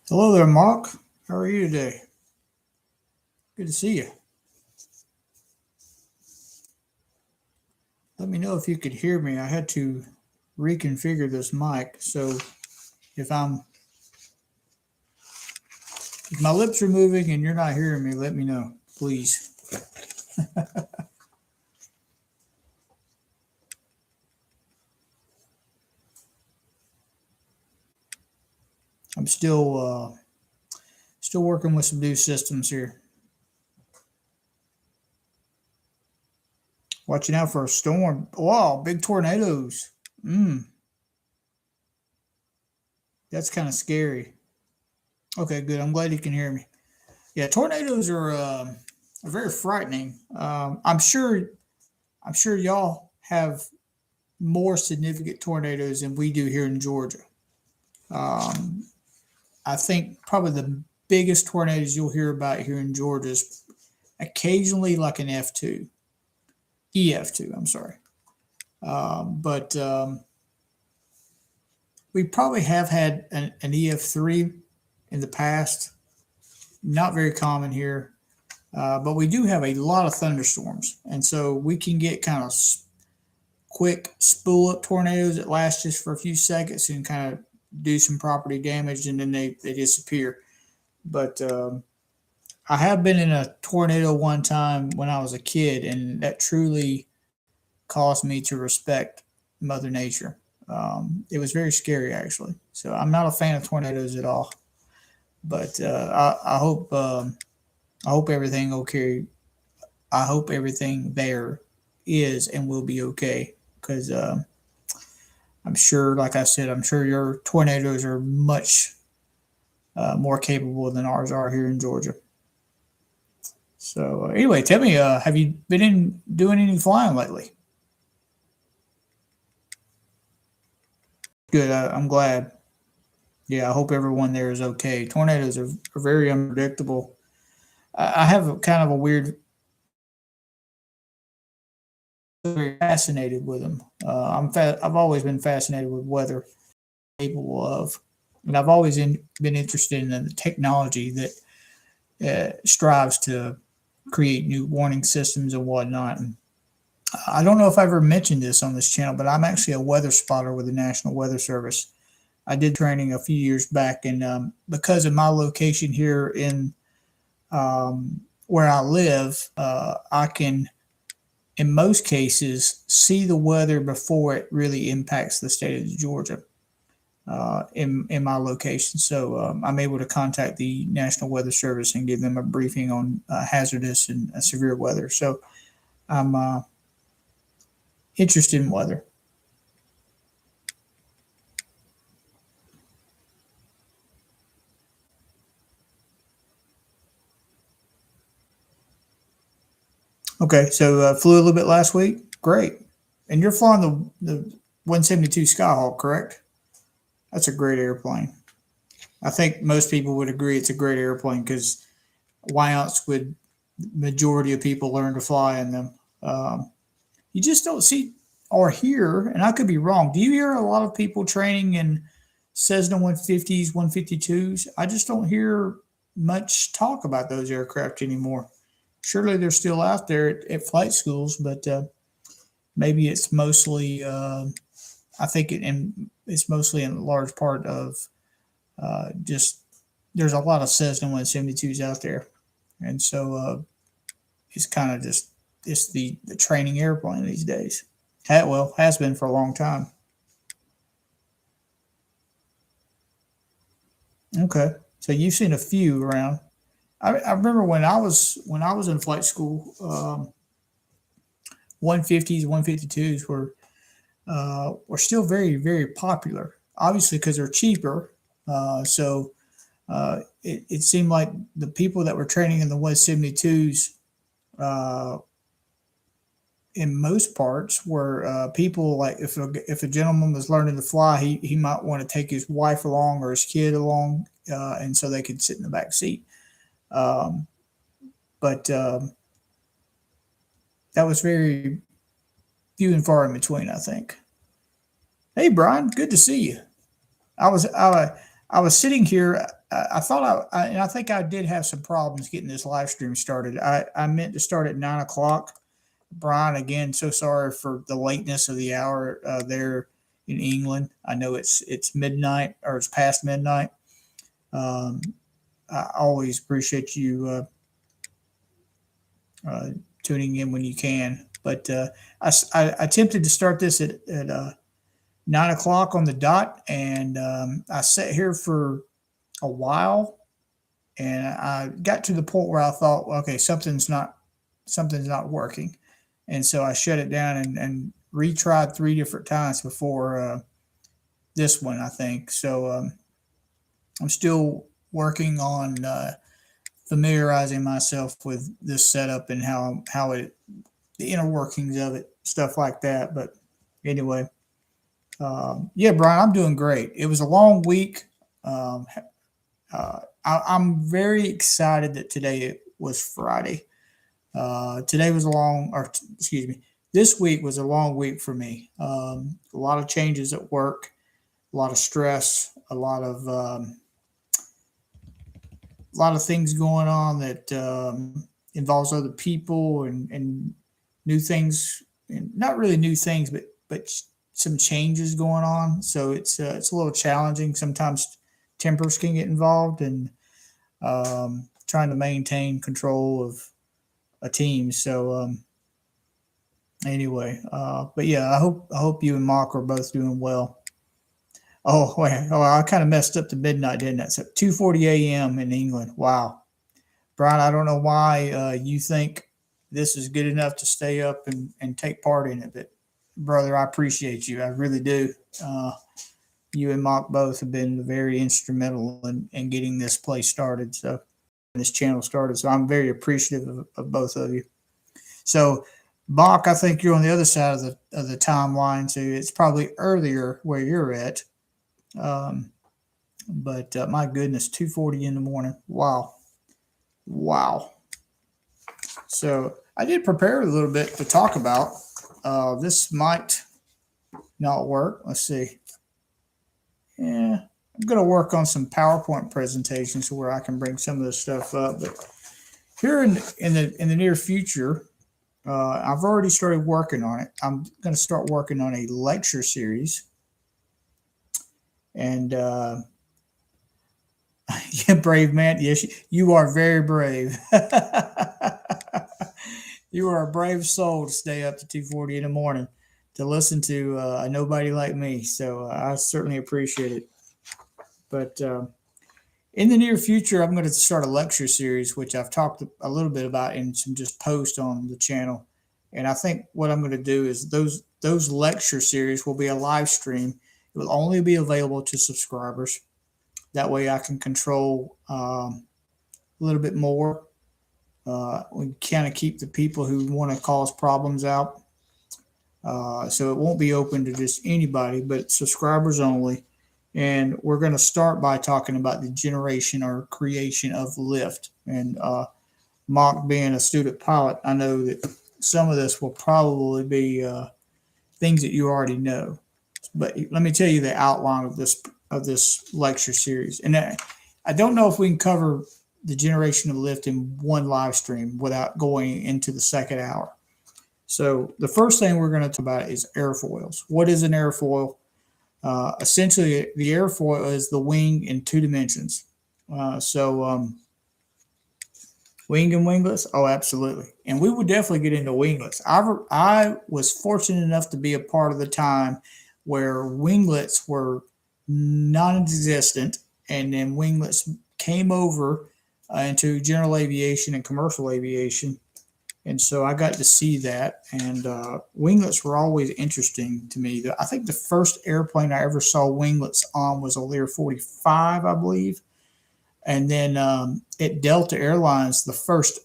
Hello there, Mark. How are you today? Good to see you. Let me know if you could hear me. I had to reconfigure this mic, so if I'm if my lips are moving and you're not hearing me, let me know, please. I'm still working with some new systems here. Watching out for a storm. Wow, big tornadoes. That's kind of scary. Okay, good. I'm glad you can hear me. Yeah, tornadoes are very frightening. I'm sure y'all have more significant tornadoes than we do here in Georgia. Um, I think probably the biggest tornadoes you'll hear about here in Georgia is occasionally like an F2, EF2, I'm sorry. But we probably have had an EF3 in the past, not very common here. But we do have a lot of thunderstorms. And so we can get kind of quick spool up tornadoes that last just for a few seconds and kind of do some property damage and then they disappear. But I have been in a tornado one time when I was a kid, and that truly caused me to respect Mother Nature. It was very scary, actually. So I'm not a fan of tornadoes at all. But I hope everything okay. I hope everything there is and will be okay because I'm sure, like I said, I'm sure your tornadoes are much more capable than ours are here in Georgia. So anyway, tell me, have you been in doing any flying lately? Good. I'm glad. Yeah, I hope everyone there is okay. Tornadoes are very unpredictable. I have kind of a weird, very fascinated with them. I've always been fascinated with weather, capable of, and I've always been interested in the technology that strives to create new warning systems and whatnot. And I don't know if I ever mentioned this on this channel, but I'm actually a weather spotter with the National Weather Service. I did training a few years back, and because of my location here in where I live, I can, in most cases, see the weather before it really impacts the state of Georgia in my location. So I'm able to contact the National Weather Service and give them a briefing on hazardous and severe weather. So I'm interested in weather. Okay, so flew a little bit last week. Great. And you're flying the 172 Skyhawk, correct? That's a great airplane. I think most people would agree it's a great airplane because why else would majority of people learn to fly in them? You just don't see or hear, and I could be wrong. Do you hear a lot of people training in Cessna 150s, 152s? I just don't hear much talk about those aircraft anymore. Surely they're still out there at flight schools, but maybe it's mostly, I think it's mostly in large part of just there's a lot of Cessna 172s out there. And so it's kind of just it's the training airplane these days. Well, has been for a long time. Okay, so you've seen a few around. I remember when I was in flight school, 150s, 152s were still very popular. Obviously, because they're cheaper. So it seemed like the people that were training in the 172s uh, in most parts were people like if a gentleman was learning to fly, he might want to take his wife along or his kid along, and so they could sit in the back seat. Um, but that was very few and far in between, I think. Hey, Brian, good to see you. I was sitting here. I thought and I think I did have some problems getting this live stream started. I meant to start at 9 o'clock. Brian, again, so sorry for the lateness of the hour there in England. I know it's midnight or it's past midnight. Um, I always appreciate you tuning in when you can. But I attempted to start this at 9 o'clock on the dot, and I sat here for a while, and I got to the point where I thought, okay, something's not working, and so I shut it down and retried 3 different times before this one, I think. So I'm still working on familiarizing myself with this setup and how it the inner workings of it, stuff like that. But anyway, yeah, Brian, I'm doing great. It was a long week. Um, I'm very excited that today was Friday. Today was a long, or excuse me, this week was a long week for me. A lot of changes at work, a lot of stress, a lot of things going on that involves other people and new things, and not really new things, but some changes going on. So it's a little challenging. Sometimes tempers can get involved, and trying to maintain control of a team. So anyway, but yeah, I hope you and Mock are both doing well. Oh wait, oh I kind of messed up the midnight, didn't I? So 2:40 a.m. in England. Wow, Brian, I don't know why you think this is good enough to stay up and take part in it, but brother, I appreciate you. I really do. You and Mock both have been very instrumental in getting this place started. So this channel started. So I'm very appreciative of both of you. So Mock, I think you're on the other side of the timeline, so it's probably earlier where you're at. Um, but my goodness, 2:40 in the morning. Wow, wow. So I did prepare a little bit to talk about. This might not work. Let's see. Yeah, I'm going to work on some PowerPoint presentations where I can bring some of this stuff up. But here in the near future, I've already started working on it. I'm going to start working on a lecture series, and yeah, brave man. Yes, you are very brave. You are a brave soul to stay up to 2:40 in the morning to listen to a nobody like me. So I certainly appreciate it. But in the near future, I'm going to start a lecture series, which I've talked a little bit about in some just posts on the channel. And I think what I'm going to do is those lecture series will be a live stream. It will only be available to subscribers. That way, I can control a little bit more. We kind of keep the people who want to cause problems out. So it won't be open to just anybody, but subscribers only. And we're going to start by talking about the generation or creation of lift. And Mock being a student pilot, I know that some of this will probably be things that you already know. But let me tell you the outline of this lecture series. And I don't know if we can cover the generation of lift in one live stream without going into the second hour. So the first thing we're going to talk about is airfoils. What is an airfoil? Essentially, the airfoil is the wing in 2 dimensions. Wing and winglets? Oh, absolutely. And we would definitely get into winglets. I was fortunate enough to be a part of the time where winglets were non-existent, and then winglets came over into general aviation and commercial aviation. And so I got to see that, and winglets were always interesting to me. I think the first airplane I ever saw winglets on was a Lear 45, I believe. And then at Delta Airlines, the first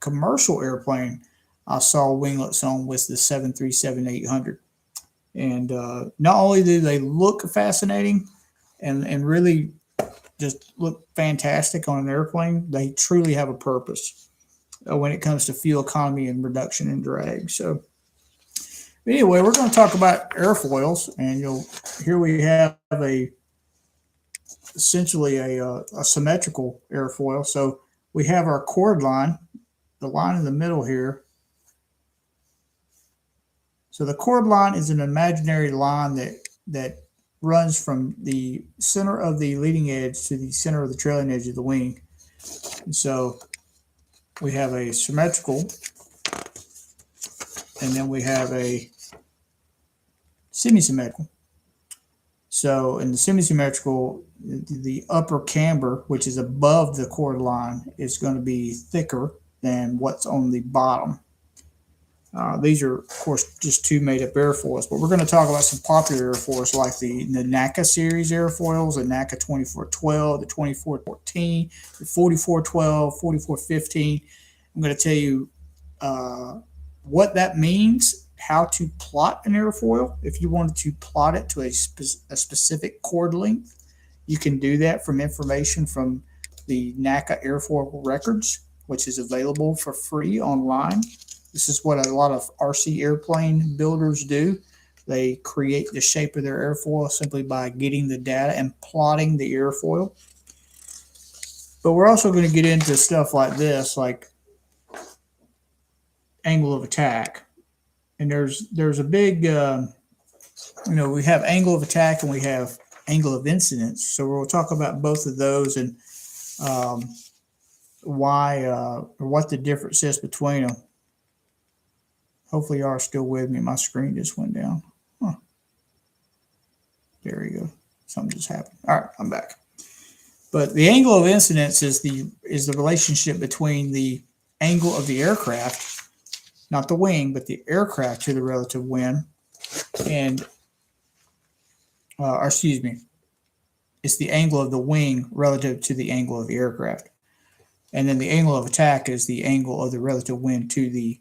commercial airplane I saw winglets on was the 737-800. And not only do they look fascinating and really just look fantastic on an airplane, they truly have a purpose when it comes to fuel economy and reduction in drag. So anyway, we're going to talk about airfoils, and here we have a essentially a symmetrical airfoil. So we have our chord line, the line in the middle here. So the chord line is an imaginary line that runs from the center of the leading edge to the center of the trailing edge of the wing. And so we have a symmetrical, and then we have a semi-symmetrical. So in the semi-symmetrical, the upper camber, which is above the chord line, is going to be thicker than what's on the bottom. These are, of course, just two made-up airfoils, but we're going to talk about some popular airfoils like the NACA series airfoils, the NACA 2412, the 2414, the 4412, 4415. I'm going to tell you what that means, how to plot an airfoil. If you wanted to plot it to a specific chord length, you can do that from information from the NACA airfoil records, which is available for free online. This is what a lot of RC airplane builders do. They create the shape of their airfoil simply by getting the data and plotting the airfoil. But we're also going to get into stuff like this, like angle of attack. And there's a big, we have angle of attack and we have angle of incidence. So we'll talk about both of those and why or what the difference is between them. Hopefully you are still with me. My screen just went down. Huh. There we go. Something just happened. All right, I'm back. But the angle of incidence is the relationship between the angle of the aircraft, not the wing, but the aircraft to the relative wind, and it's the angle of the wing relative to the angle of the aircraft. And then the angle of attack is the angle of the relative wind to the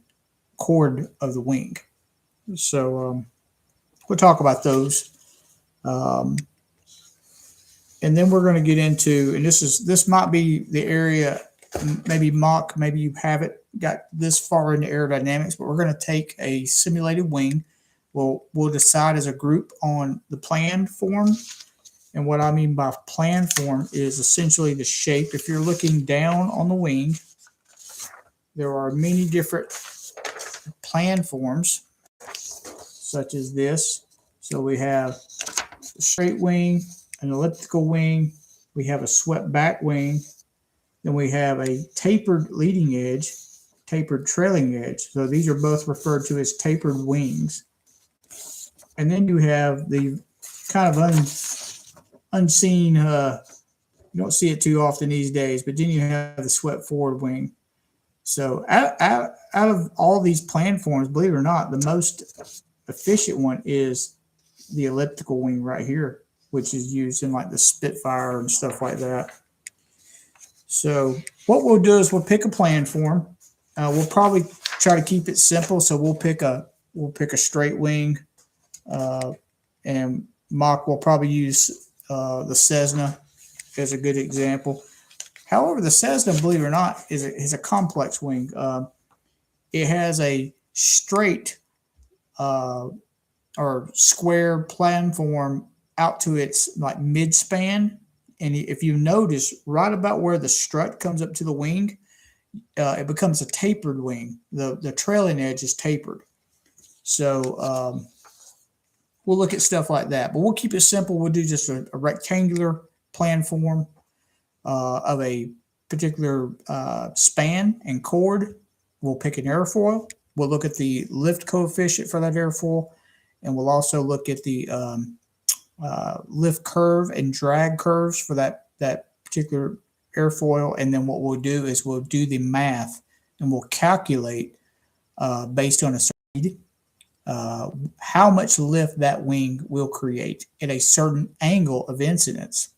chord of the wing. So we'll talk about those. And then we're going to get into, and this might be the area, maybe mock, maybe you haven't got this far into aerodynamics, but we're going to take a simulated wing. We'll decide as a group on the plan form. And what I mean by plan form is essentially the shape. If you're looking down on the wing, there are many different plan forms, such as this. So we have a straight wing, an elliptical wing, we have a swept back wing, then we have a tapered leading edge, tapered trailing edge. So these are both referred to as tapered wings. And then you have the kind of unseen, you don't see it too often these days, but then you have the swept forward wing. So out of all these plan forms, believe it or not, the most efficient one is the elliptical wing right here, which is used in like the Spitfire and stuff like that. So what we'll do is we'll pick a plan form. We'll probably try to keep it simple. So we'll pick a straight wing, and mock will probably use the Cessna as a good example. However, the Cessna, believe it or not, is a complex wing. It has a straight or square platform out to its like mid-span. And if you notice, right about where the strut comes up to the wing, it becomes a tapered wing. The trailing edge is tapered. So we'll look at stuff like that. But we'll keep it simple. We'll do just a rectangular plan form of a particular span and chord. We'll pick an airfoil. We'll look at the lift coefficient for that airfoil, and we'll also look at the lift curve and drag curves for that particular airfoil. And then what we'll do is we'll do the math, and we'll calculate based on a speed how much lift that wing will create at a certain angle of incidence.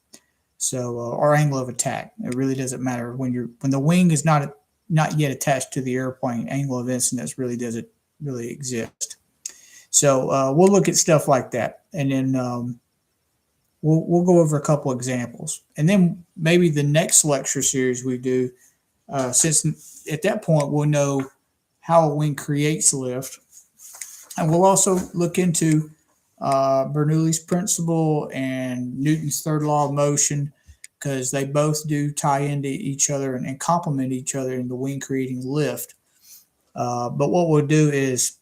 So, or angle of attack. It really doesn't matter when the wing is not yet attached to the airplane. Angle of incidence really doesn't really exist. So we'll look at stuff like that, and then we'll go over a couple examples, and then maybe the next lecture series we do, since at that point we'll know how a wing creates lift, and we'll also look into Bernoulli's principle and Newton's third law of motion, because they both do tie into each other and complement each other in the wing creating lift. But what we'll do is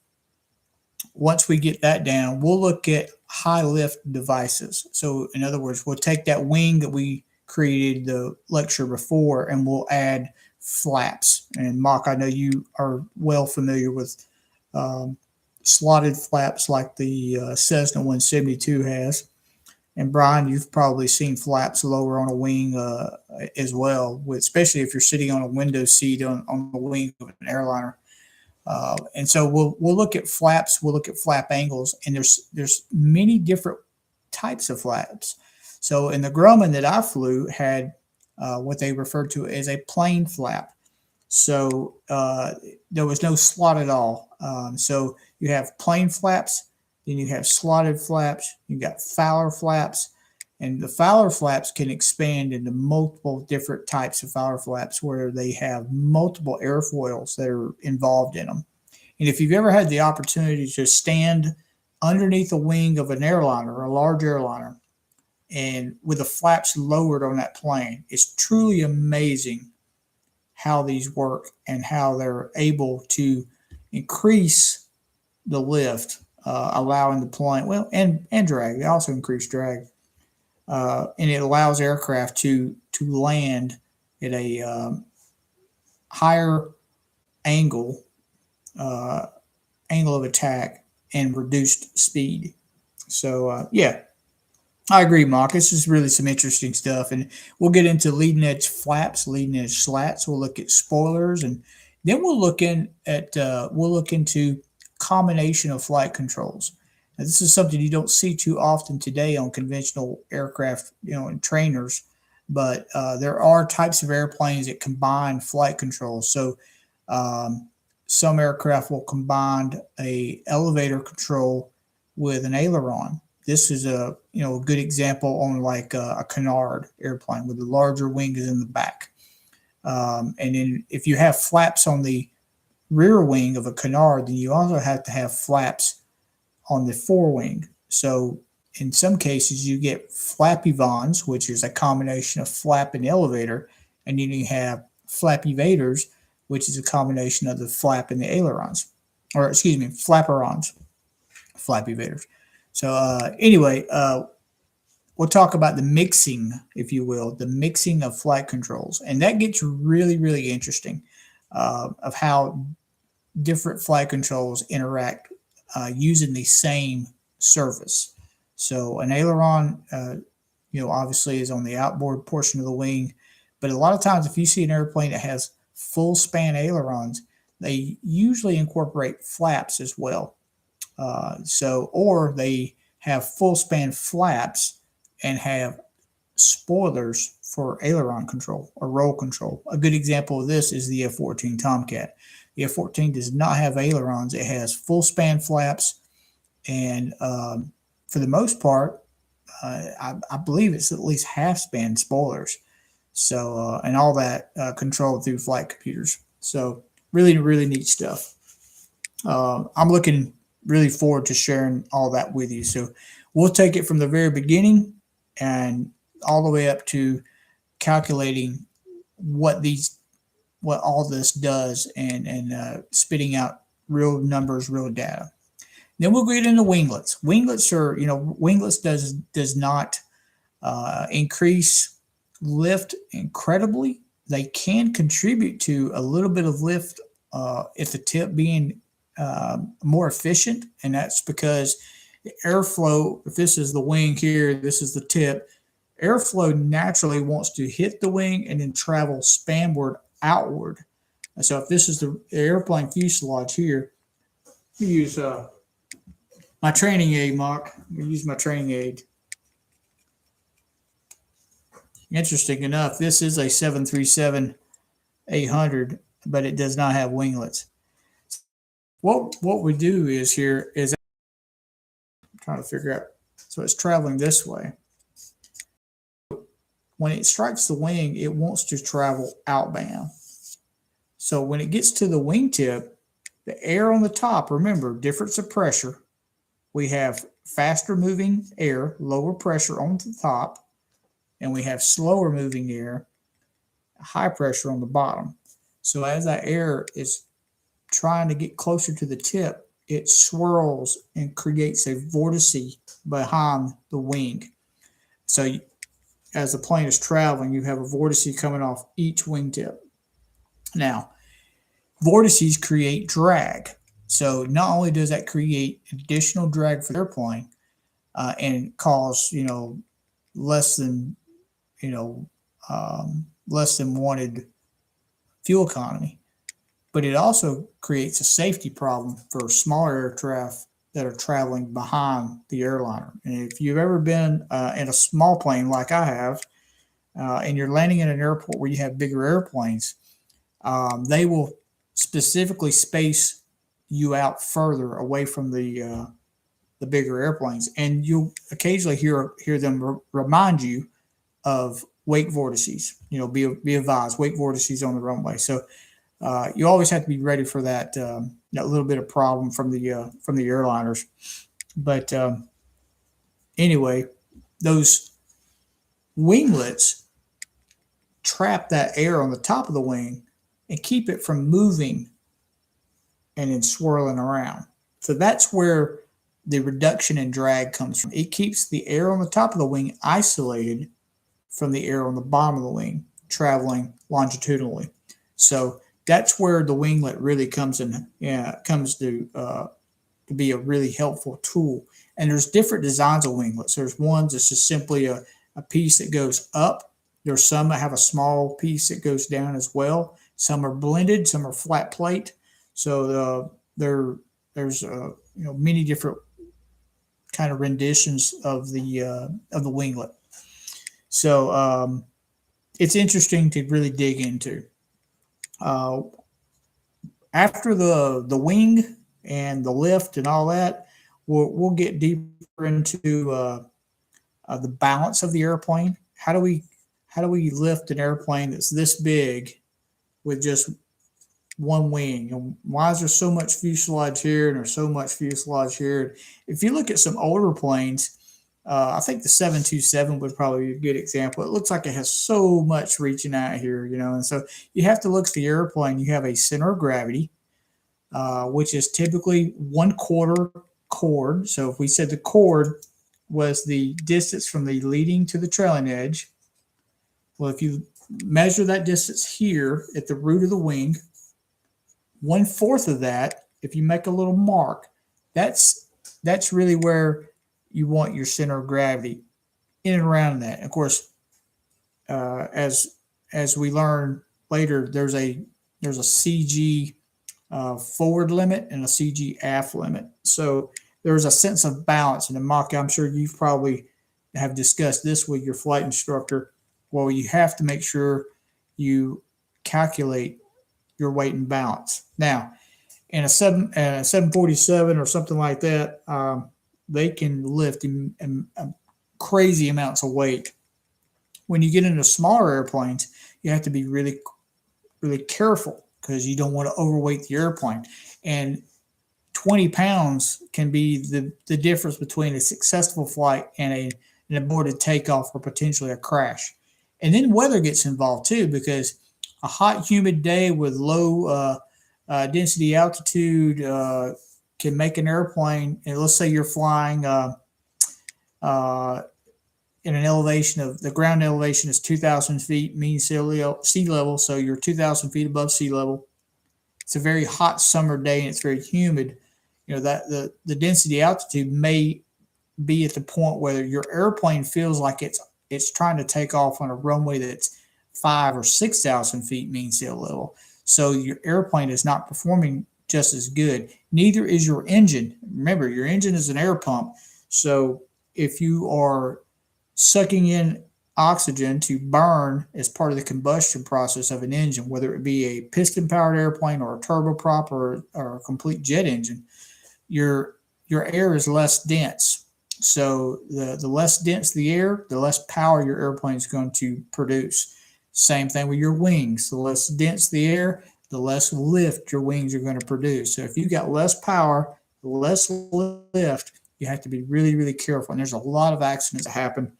once we get that down, we'll look at high lift devices. So in other words, we'll take that wing that we created the lecture before and we'll add flaps. And Mark, I know you are well familiar with slotted flaps like the Cessna 172 has. And Brian, you've probably seen flaps lower on a wing as well, especially if you're sitting on a window seat on the wing of an airliner. And so we'll look at flaps, we'll look at flap angles, and there's many different types of flaps. So in the Grumman that I flew had what they referred to as a plain flap. So there was no slot at all. So you have plain flaps, then you have slotted flaps, you got Fowler flaps, and the Fowler flaps can expand into multiple different types of Fowler flaps where they have multiple airfoils that are involved in them. And if you've ever had the opportunity to stand underneath the wing of an airliner, or a large airliner, and with the flaps lowered on that plane, it's truly amazing how these work and how they're able to increase the lift, allowing the plane, well, and drag. They also increase drag. And it allows aircraft to land at a higher angle of attack and reduced speed. So yeah, I agree, Mark. This is really some interesting stuff, and we'll get into leading edge flaps, leading edge slats. We'll look at spoilers, and then we'll look into combination of flight controls. Now, this is something you don't see too often today on conventional aircraft, and trainers, but there are types of airplanes that combine flight controls. So some aircraft will combine a elevator control with an aileron. This is a good example on like a canard airplane where the larger wing is in the back. And then if you have flaps on the rear wing of a canard, then you also have to have flaps on the forewing. So in some cases you get flap-evans, which is a combination of flap and elevator, and then you have flap-evaders, which is a combination of the flap and the ailerons, or excuse me, flapperons, flap-evaders. So anyway, we'll talk about the mixing, if you will, the mixing of flight controls. And that gets really, really interesting of how different flight controls interact using the same surface. So an aileron, obviously is on the outboard portion of the wing. But a lot of times if you see an airplane that has full span ailerons, they usually incorporate flaps as well. Or they have full span flaps and have spoilers for aileron control or roll control. A good example of this is the F-14 Tomcat. The F-14 does not have ailerons. It has full span flaps, and for the most part, I believe it's at least half span spoilers. So, and all that controlled through flight computers. So really, really neat stuff. I'm looking really forward to sharing all that with you. So we'll take it from the very beginning and all the way up to calculating what all this does and spitting out real numbers, real data. Then we'll get into winglets. Winglets does not increase lift incredibly. They can contribute to a little bit of lift if the tip being more efficient, and that's because the airflow, if this is the wing here, this is the tip, airflow naturally wants to hit the wing and then travel spanward outward. And so if this is the airplane fuselage here, we use my training aid, Mark. We use my training aid. Interesting enough, this is a 737-800, but it does not have winglets. What we do is I'm trying to figure out. So it's traveling this way. When it strikes the wing, it wants to travel outbound. So when it gets to the wingtip, the air on the top, remember, difference of pressure. We have faster moving air, lower pressure on the top, and we have slower moving air, high pressure on the bottom. So as that air is trying to get closer to the tip, it swirls and creates a vortice behind the wing. So as the plane is traveling, you have a vortice coming off each wingtip. Now, vortices create drag. So not only does that create additional drag for the airplane and cause less than you know less than wanted fuel economy, but it also creates a safety problem for smaller aircraft that are traveling behind the airliner. And if you've ever been in a small plane like I have, and you're landing in an airport where you have bigger airplanes, they will specifically space you out further away from the bigger airplanes, and you'll occasionally hear them remind you of wake vortices. Be advised, wake vortices on the runway. So you always have to be ready for that little bit of problem from the airliners. But anyway, those winglets trap that air on the top of the wing and keep it from moving and then swirling around. So that's where the reduction in drag comes from. It keeps the air on the top of the wing isolated from the air on the bottom of the wing, traveling longitudinally. So that's where the winglet really comes to be a really helpful tool. And there's different designs of winglets. There's ones that's just simply a piece that goes up. There's some that have a small piece that goes down as well. Some are blended, some are flat plate. So there's many different kind of renditions of the winglet. So it's interesting to really dig into. After the wing and the lift and all that, we'll get deeper into the balance of the airplane. How do we lift an airplane that's this big with just one wing? And why is there so much fuselage here and there's so much fuselage here? If you look at some older planes, I think the 727 would probably be a good example. It looks like it has so much reaching out here, and so you have to look at the airplane. You have a center of gravity, which is typically 1/4 chord. So if we said the chord was the distance from the leading to the trailing edge, well, if you measure that distance here at the root of the wing, 1/4 of that, if you make a little mark, that's really where you want your center of gravity, in and around that. Of course, as we learn later, there's a CG forward limit and a CG aft limit. So there's a sense of balance. And in Mach, I'm sure you've probably have discussed this with your flight instructor. Well, you have to make sure you calculate your weight and balance. Now, in a 747 or something like that, they can lift crazy amounts of weight. When you get into smaller airplanes, you have to be really, really careful because you don't want to overweight the airplane. And 20 pounds can be the difference between a successful flight and an aborted takeoff or potentially a crash. And then weather gets involved too, because a hot, humid day with low density altitude can make an airplane, and let's say you're flying in an elevation of, the ground elevation is 2,000 feet mean sea level, so you're 2,000 feet above sea level. It's a very hot summer day and it's very humid. That the density altitude may be at the point where your airplane feels like it's trying to take off on a runway that's 5,000 or 6,000 feet mean sea level. So your airplane is not performing just as good. Neither is your engine. Remember, your engine is an air pump. So if you are sucking in oxygen to burn as part of the combustion process of an engine, whether it be a piston-powered airplane or a turboprop or a complete jet engine, your air is less dense. So the less dense the air, the less power your airplane is going to produce. Same thing with your wings. The less dense the air, the less lift your wings are going to produce. So if you've got less power, less lift, you have to be really, really careful. And there's a lot of accidents that happen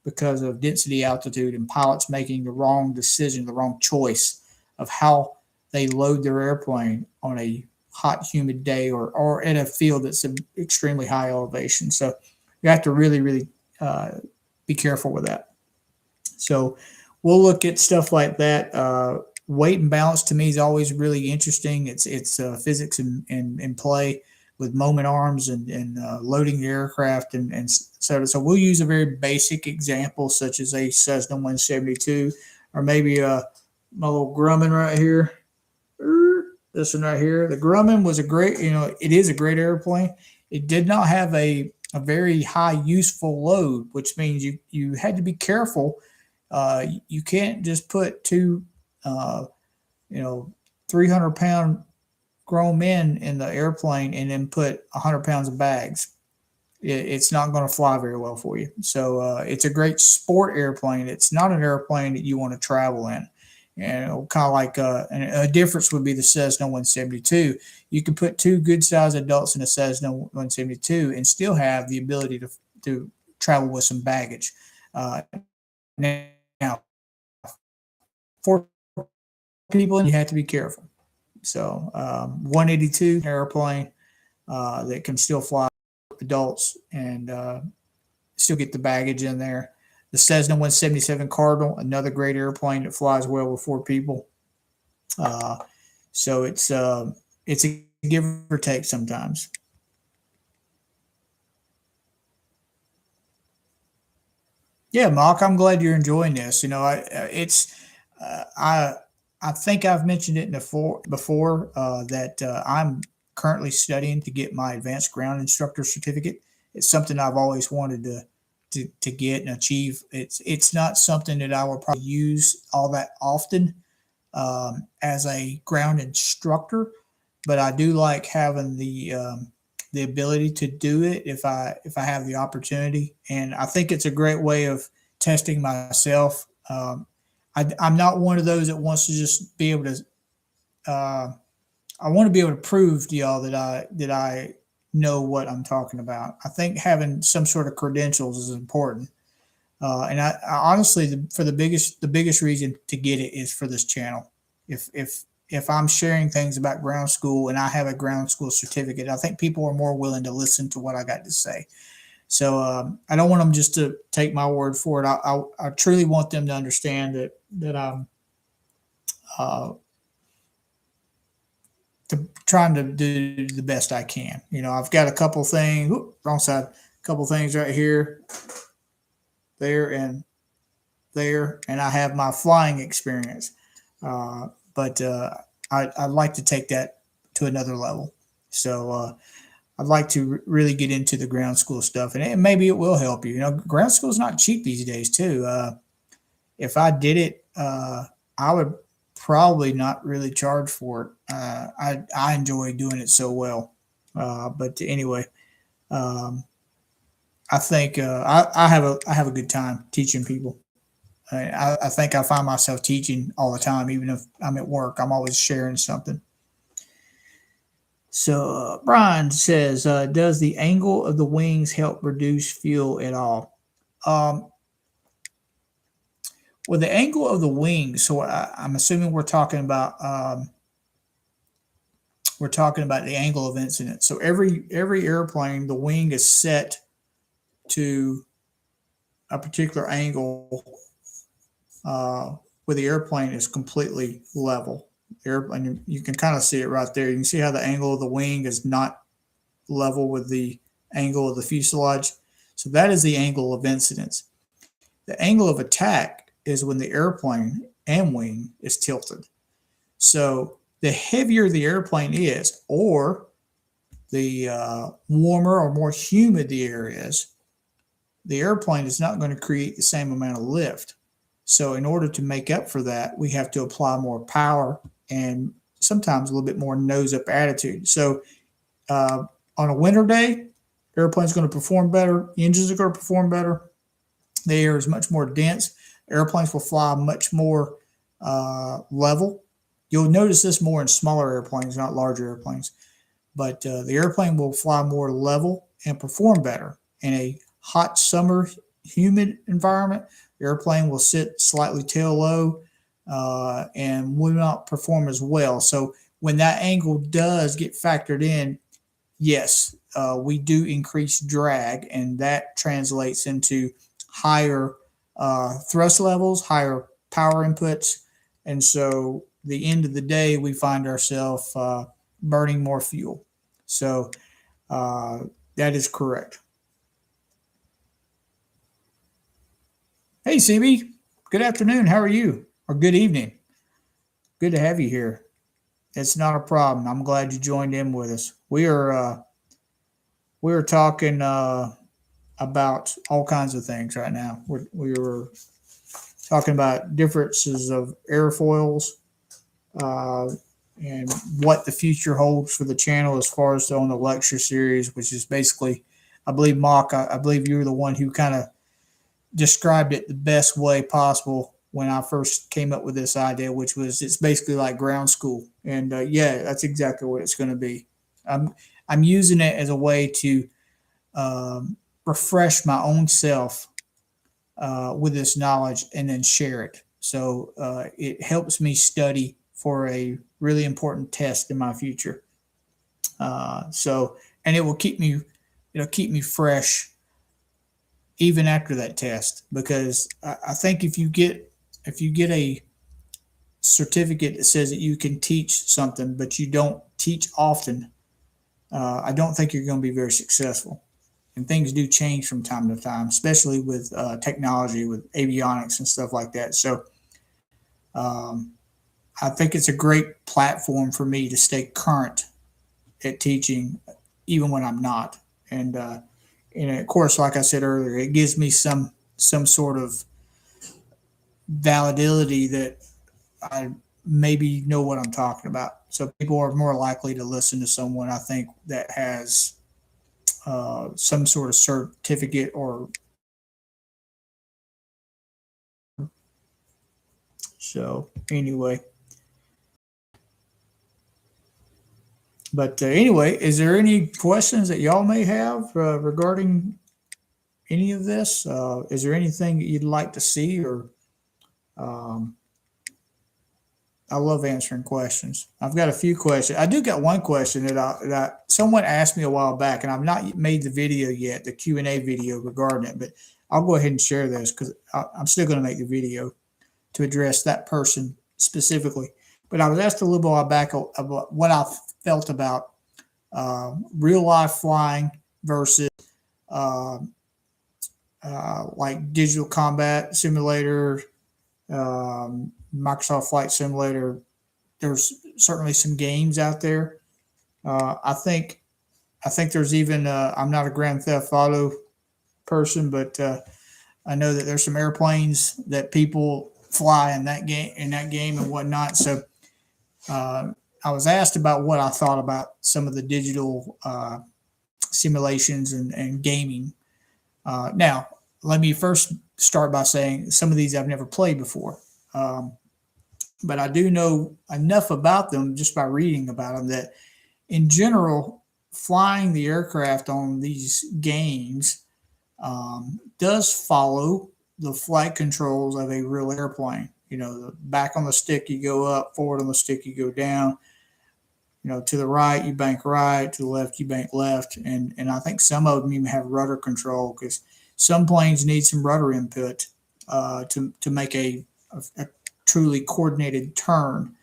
because of density, altitude, and pilots making the wrong decision, the wrong choice of how they load their airplane on a hot, humid day, or in a field that's extremely high elevation. So you have to really, really be careful with that. So we'll look at stuff like that. Weight and balance to me is always really interesting. It's physics in play with moment arms and loading the aircraft and so we'll use a very basic example such as a Cessna 172 or maybe my little Grumman right here. This one right here. The Grumman was a great, it is a great airplane. It did not have a very high useful load, which means you had to be careful. You can't just put two, uh, 300-pound grown men in the airplane and then put 100 pounds of bags. It's not going to fly very well for you. So it's a great sport airplane. It's not an airplane that you want to travel in. Kind of like a difference would be the Cessna 172. You can put two good sized adults in a Cessna 172 and still have the ability to travel with some baggage. Now, for people, you have to be careful. So, 182 airplane that can still fly adults and still get the baggage in there. The Cessna 177 Cardinal, another great airplane that flies well with four people. So it's a give or take sometimes. Yeah, Mark, I'm glad you're enjoying this. I I think I've mentioned it before that I'm currently studying to get my advanced ground instructor certificate. It's something I've always wanted to get and achieve. It's not something that I will probably use all that often as a ground instructor, but I do like having the ability to do it if I have the opportunity, and I think it's a great way of testing myself. I'm not one of those that wants to just be able to. Uh, I want to be able to prove to y'all that I know what I'm talking about. I think having some sort of credentials is important. And I honestly, for the biggest reason to get it is for this channel. If I'm sharing things about ground school and I have a ground school certificate, I think people are more willing to listen to what I got to say. So I don't want them just to take my word for it. I truly want them to understand that I'm uh, trying to do the best I can. I've got a couple things. Wrong side. A couple things right here, there, and there, and I have my flying experience. But I'd like to take that to another level. So I'd like to really get into the ground school stuff, and maybe it will help you. Ground school is not cheap these days, too. If I did it, I would probably not really charge for it. I enjoy doing it so well. But anyway, um, I think I have a good time teaching people. I think I find myself teaching all the time, even if I'm at work. I'm always sharing something. So Brian says, does the angle of the wings help reduce fuel at all? Um, well, the angle of the wings. So I'm assuming we're talking about the angle of incidence. So every airplane, the wing is set to a particular angle where the airplane is completely level. The airplane, you can kind of see it right there. You can see how the angle of the wing is not level with the angle of the fuselage. So that is the angle of incidence. The angle of attack is when the airplane and wing is tilted. So the heavier the airplane is, or the warmer or more humid the air is, the airplane is not going to create the same amount of lift. So in order to make up for that, we have to apply more power and sometimes a little bit more nose up attitude. So uh, on a winter day, airplane's going to perform better. Engines are going to perform better. The air is much more dense. Airplanes will fly much more level. You'll notice this more in smaller airplanes, not larger airplanes. But the airplane will fly more level and perform better in a hot summer humid environment, the airplane will sit slightly tail low and will not perform as well. So when that angle does get factored in, yes, we do increase drag, and that translates into higher thrust levels, higher power inputs, and so the end of the day, we find ourselves burning more fuel. So uh, that is correct. Hey, CB, good afternoon. How are you? Or good evening. Good to have you here. It's not a problem. I'm glad you joined in with us. We are talking about all kinds of things right now. We were talking about differences of airfoils uh, and what the future holds for the channel as far as on the lecture series, which is basically, I believe, Mock, I believe you were the one who kind of described it the best way possible when I first came up with this idea, which was it's basically like ground school. And yeah, that's exactly what it's going to be. I'm, I'm using it as a way to refresh my own self with this knowledge and then share it. So it helps me study for a really important test in my future. And it will it'll keep me fresh even after that test because I think if you get a certificate that says that you can teach something but you don't teach often, I don't think you're going to be very successful. And things do change from time to time, especially with technology, with avionics and stuff like that. So um, I think it's a great platform for me to stay current at teaching, even when I'm not. And and of course, like I said earlier, it gives me some sort of validity that I maybe know what I'm talking about. So people are more likely to listen to someone I think that has some sort of certificate or so. Anyway, but anyway, is there any questions that y'all may have regarding any of this? Is there anything that you'd like to see or um, I love answering questions. I've got a few questions. I do got one question that someone asked me a while back, and I've not made the video yet, the Q&A video regarding it. But I'll go ahead and share this because I'm still going to make the video to address that person specifically. But I was asked a little while back about what I felt about real life flying versus uh, like digital combat simulator, Microsoft Flight Simulator. There's certainly some games out there. Uh, I think I think there's even I'm not a Grand Theft Auto person, but I know that there's some airplanes that people fly in that game and whatnot. So uh, I was asked about what I thought about some of the digital simulations and gaming. Now, let me first start by saying some of these I've never played before. Um, but I do know enough about them just by reading about them that, in general, flying the aircraft on these games does follow the flight controls of a real airplane. You know, the back on the stick you go up, forward on the stick you go down. You know, to the right you bank right, to the left you bank left, and I think some of them even have rudder control because some planes need some rudder input to make a truly coordinated turn.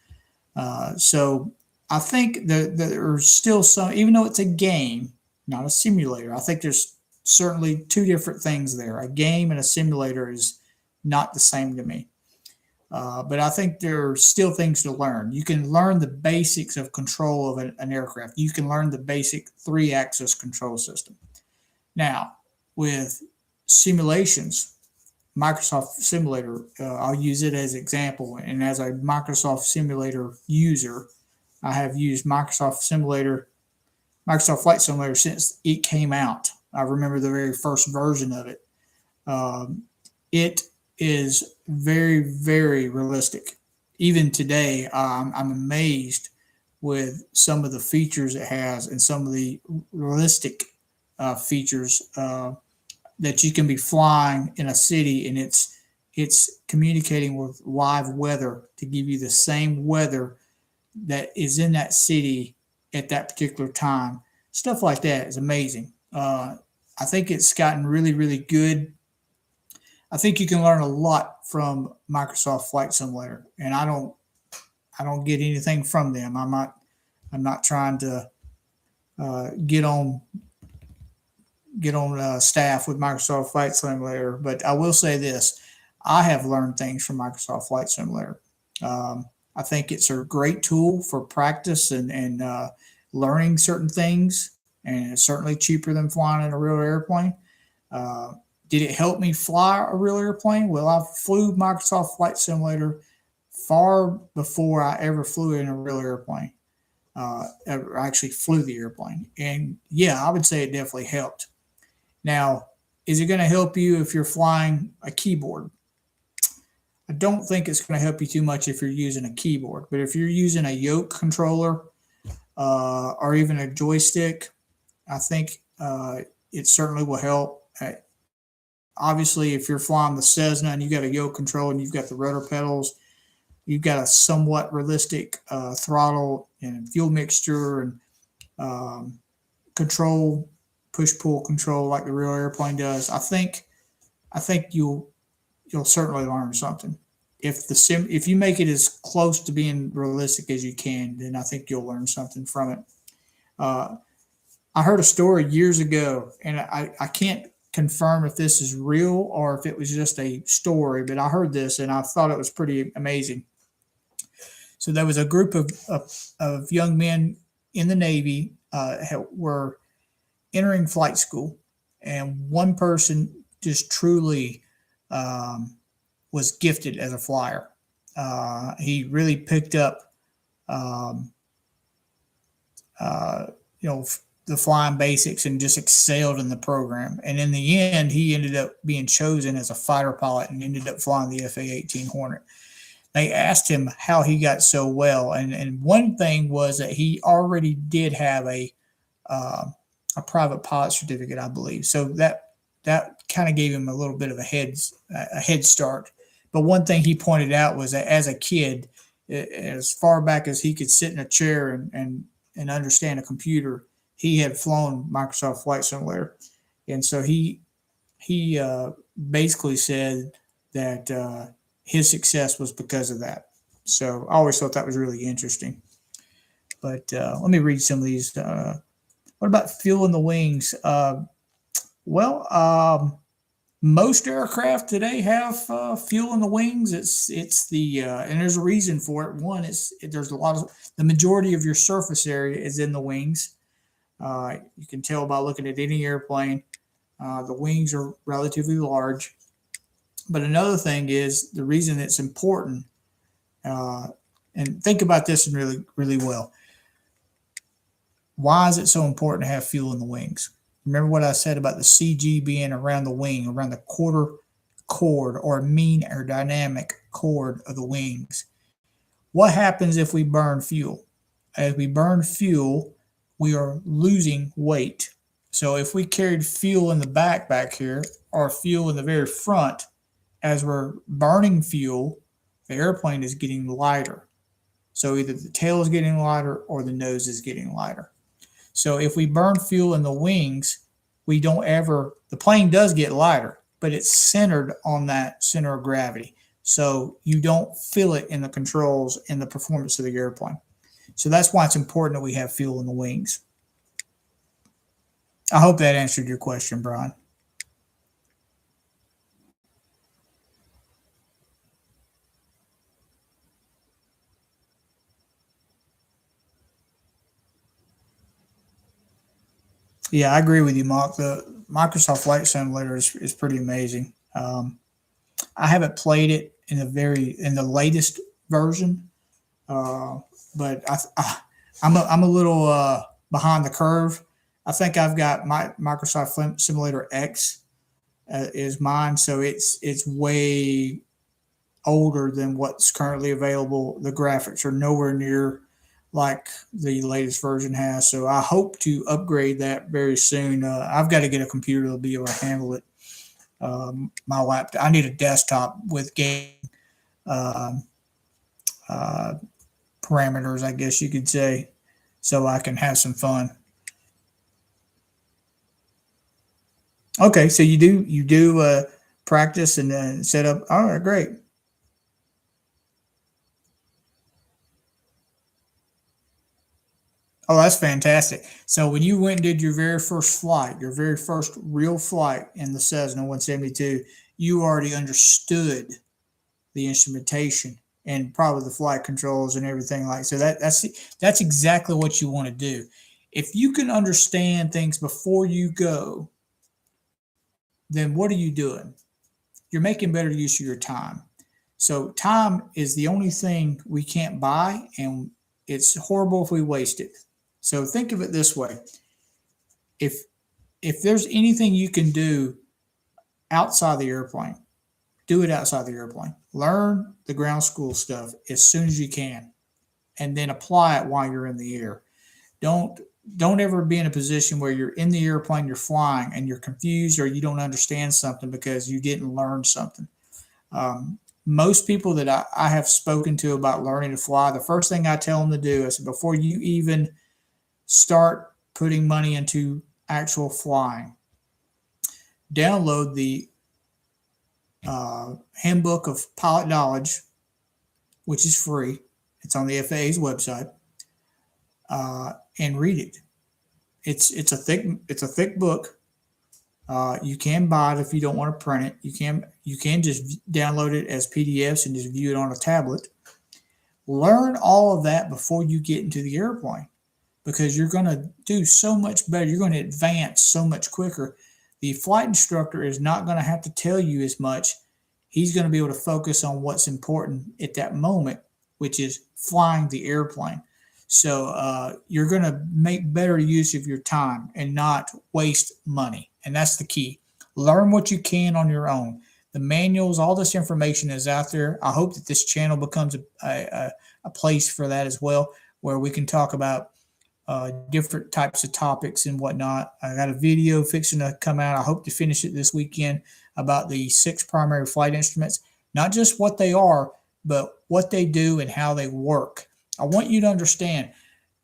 So I think that there's still some, even though it's a game, not a simulator. I think there's certainly two different things there. A game and a simulator is not the same to me. But I think there are still things to learn. You can learn the basics of control of an aircraft. You can learn the basic three-axis control system. Now, with simulations, Microsoft Simulator, I'll use it as an example. And as a Microsoft Simulator user, I have used Microsoft Flight Simulator since it came out. I remember the very first version of it. Um, it is very, very realistic. Even today, I'm amazed with some of the features it has and some of the realistic features. that you can be flying in a city and it's communicating with live weather to give you the same weather that is in that city at that particular time. Stuff like that is amazing. I think it's gotten really, really good. I think you can learn a lot from Microsoft Flight Simulator, and I don't get anything from them. I'm not trying to get on staff with Microsoft Flight Simulator, but I will say this: I have learned things from Microsoft Flight Simulator. I think it's a great tool for practice and learning certain things, and it's certainly cheaper than flying in a real airplane. Uh, did it help me fly a real airplane? Well, I flew Microsoft Flight Simulator far before I ever flew in a real airplane. Ever actually flew the airplane, and yeah, I would say it definitely helped. Now, is it going to help you if you're flying a keyboard? I don't think it's going to help you too much if you're using a keyboard, but if you're using a yoke controller or even a joystick, I think it certainly will help. Obviously, if you're flying the Cessna and you got a yoke control and you've got the rotor pedals, you've got a somewhat realistic throttle and fuel mixture and um, control, push pull control like the real airplane does. I think you'll certainly learn something. If you make it as close to being realistic as you can, then I think you'll learn something from it. Uh, I heard a story years ago, and I can't confirm if this is real or if it was just a story, but I heard this and I thought it was pretty amazing. So there was a group of young men in the Navy were entering flight school, and one person just truly um, was gifted as a flyer. He really picked up, um, uh, you know, the flying basics and just excelled in the program. And in the end, he ended up being chosen as a fighter pilot and ended up flying the FA-18 Hornet. They asked him how he got so well, and one thing was that he already did have uh, a private pilot certificate, I believe. So that kind of gave him a little bit of a head start. But one thing he pointed out was that as a kid, as far back as he could sit in a chair and understand a computer, he had flown Microsoft Flight Simulator, and so he basically said that his success was because of that. So I always thought that was really interesting. But let me read some of these. What about fuel in the wings? Well, most aircraft today have fuel in the wings. It's the and there's a reason for it. One is there's a lot of the majority of your surface area is in the wings. You can tell by looking at any airplane. The wings are relatively large. But another thing is the reason it's important, uh, and think about this really, really well. Why is it so important to have fuel in the wings? Remember what I said about the CG being around the wing, around the quarter chord or mean aerodynamic chord of the wings. What happens if we burn fuel? As we burn fuel, we are losing weight. So if we carried fuel in the back here, or fuel in the very front, as we're burning fuel, the airplane is getting lighter. So either the tail is getting lighter or the nose is getting lighter. So if we burn fuel in the wings, the plane does get lighter, but it's centered on that center of gravity. So you don't feel it in the controls and the performance of the airplane. So that's why it's important that we have fuel in the wings. I hope that answered your question, Brian. Yeah, I agree with you, Mark. The Microsoft Flight Simulator is pretty amazing. I haven't played it in the latest version, uh, but I'm a little behind the curve. I think I've got my Microsoft Flight Simulator X is mine, so it's way older than what's currently available. The graphics are nowhere near like the latest version has. So I hope to upgrade that very soon. I've got to get a computer that'll be able to handle it. my laptop. I need a desktop with game uh, uh, parameters, I guess you could say, so I can have some fun. Okay, so you do practice and set up. All right, great. Oh, that's fantastic. So when you went and did your very first flight, your very first real flight in the Cessna 172, you already understood the instrumentation and probably the flight controls and everything like so. That's exactly what you want to do. If you can understand things before you go, then what are you doing? You're making better use of your time. So time is the only thing we can't buy, and it's horrible if we waste it. So think of it this way: if there's anything you can do outside the airplane, do it outside the airplane. Learn the ground school stuff as soon as you can, and then apply it while you're in the air. Don't don't ever be in a position where you're in the airplane, you're flying, and you're confused or you don't understand something because you didn't learn something. Most people that I have spoken to about learning to fly, the first thing I tell them to do is before you even start putting money into actual flying, download the Handbook of Pilot Knowledge, which is free. It's on the FAA's website, and read it. It's a thick book. You can buy it if you don't want to print it. You can just download it as PDFs and just view it on a tablet. Learn all of that before you get into the airplane because you're going to do so much better. You're going to advance so much quicker. The flight instructor is not going to have to tell you as much. He's going to be able to focus on what's important at that moment, which is flying the airplane. So you're going to make better use of your time and not waste money. And that's the key. Learn what you can on your own. The manuals, all this information is out there. I hope that this channel becomes a place for that as well, where we can talk about different types of topics and whatnot. I got a video fixing to come out. I hope to finish it this weekend about the 6 primary flight instruments, not just what they are, but what they do and how they work. I want you to understand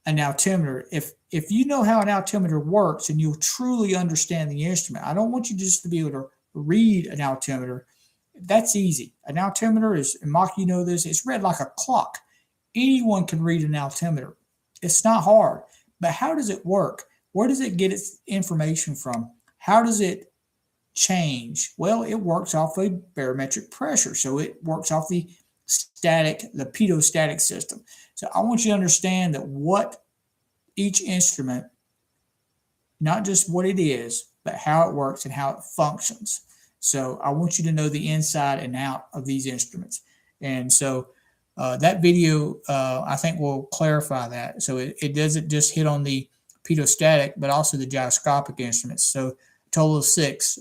an altimeter. If you know how an altimeter works and you'll truly understand the instrument, I don't want you just to be able to read an altimeter. That's easy. An altimeter is, and Mark, you know this, it's read like a clock. Anyone can read an altimeter. It's not hard. But how does it work? Where does it get its information from? How does it change? Well, it works off a barometric pressure. So it works off the pedostatic system. So I want you to understand that what each instrument, not just what it is, but how it works and how it functions. So I want you to know the inside and out of these instruments. And so that video, I think, will clarify that. So it doesn't just hit on the pedostatic, but also the gyroscopic instruments. So a total of 6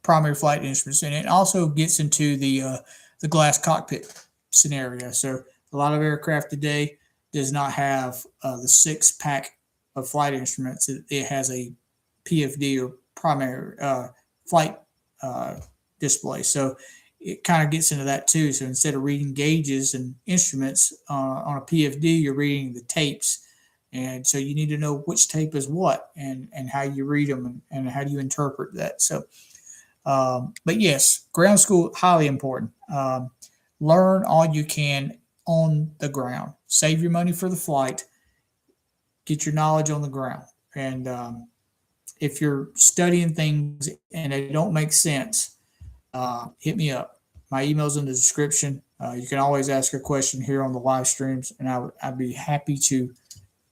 primary flight instruments, and it also gets into the glass cockpit scenario. So a lot of aircraft today does not have the 6-pack of flight instruments. It has a PFD or primary flight display. So it kind of gets into that too. So instead of reading gauges and instruments on a PFD, you're reading the tapes. And so you need to know which tape is what and how you read them and how do you interpret that. So, but yes, ground school, highly important. Learn all you can on the ground. Save your money for the flight. Get your knowledge on the ground. And if you're studying things and they don't make sense, hit me up. My email's in the description. You can always ask a question here on the live streams, and I'd be happy to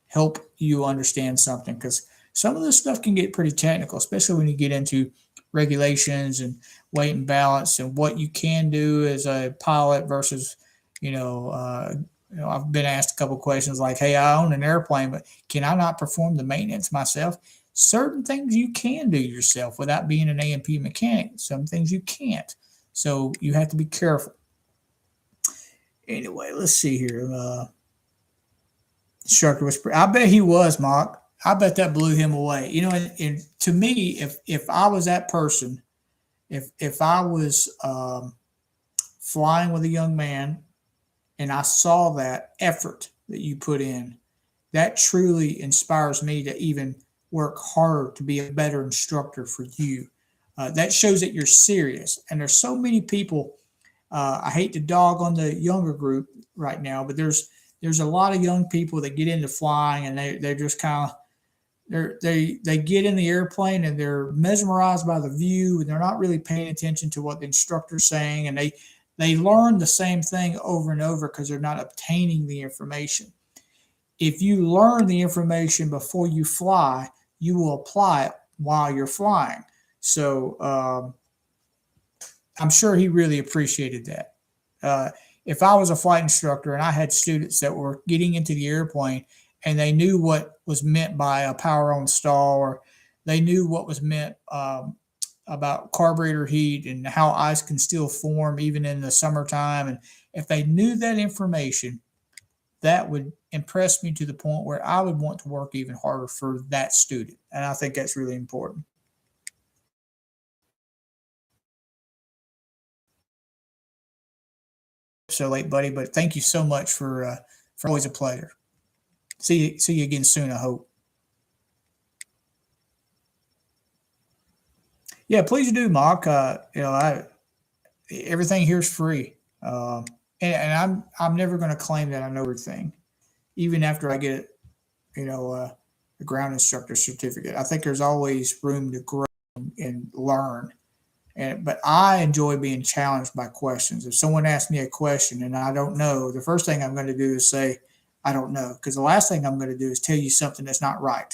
help you understand something because some of this stuff can get pretty technical, especially when you get into regulations and weight and balance and what you can do as a pilot versus, I've been asked a couple of questions like, hey, I own an airplane, but can I not perform the maintenance myself? Certain things you can do yourself without being an A&P mechanic. Some things you can't. So you have to be careful. Anyway, let's see here. Instructor was, I bet he was, Mark. I bet that blew him away. And to me, if I was that person If I was flying with a young man and I saw that effort that you put in, that truly inspires me to even work harder to be a better instructor for you. That shows that you're serious. And there's so many people. I hate to dog on the younger group right now, but there's a lot of young people that get into flying and they're just kind of they get in the airplane and they're mesmerized by the view and they're not really paying attention to what the instructor's saying, and they learn the same thing over and over because they're not obtaining the information. If you learn the information before you fly, you will apply it while you're flying. So I'm sure he really appreciated that. If I was a flight instructor and I had students that were getting into the airplane and they knew what was meant by a power on stall, or they knew what was meant about carburetor heat and how ice can still form even in the summertime, and if they knew that information, that would impress me to the point where I would want to work even harder for that student. And I think that's really important. So late, buddy, but thank you so much for always a pleasure. See you again soon, I hope. Yeah, please do, Mark. I everything here is free, and I'm never going to claim that I know everything, even after I get a ground instructor certificate. I think there's always room to grow and learn. But I enjoy being challenged by questions. If someone asks me a question and I don't know, the first thing I'm going to do is say, I don't know. Because the last thing I'm going to do is tell you something that's not right,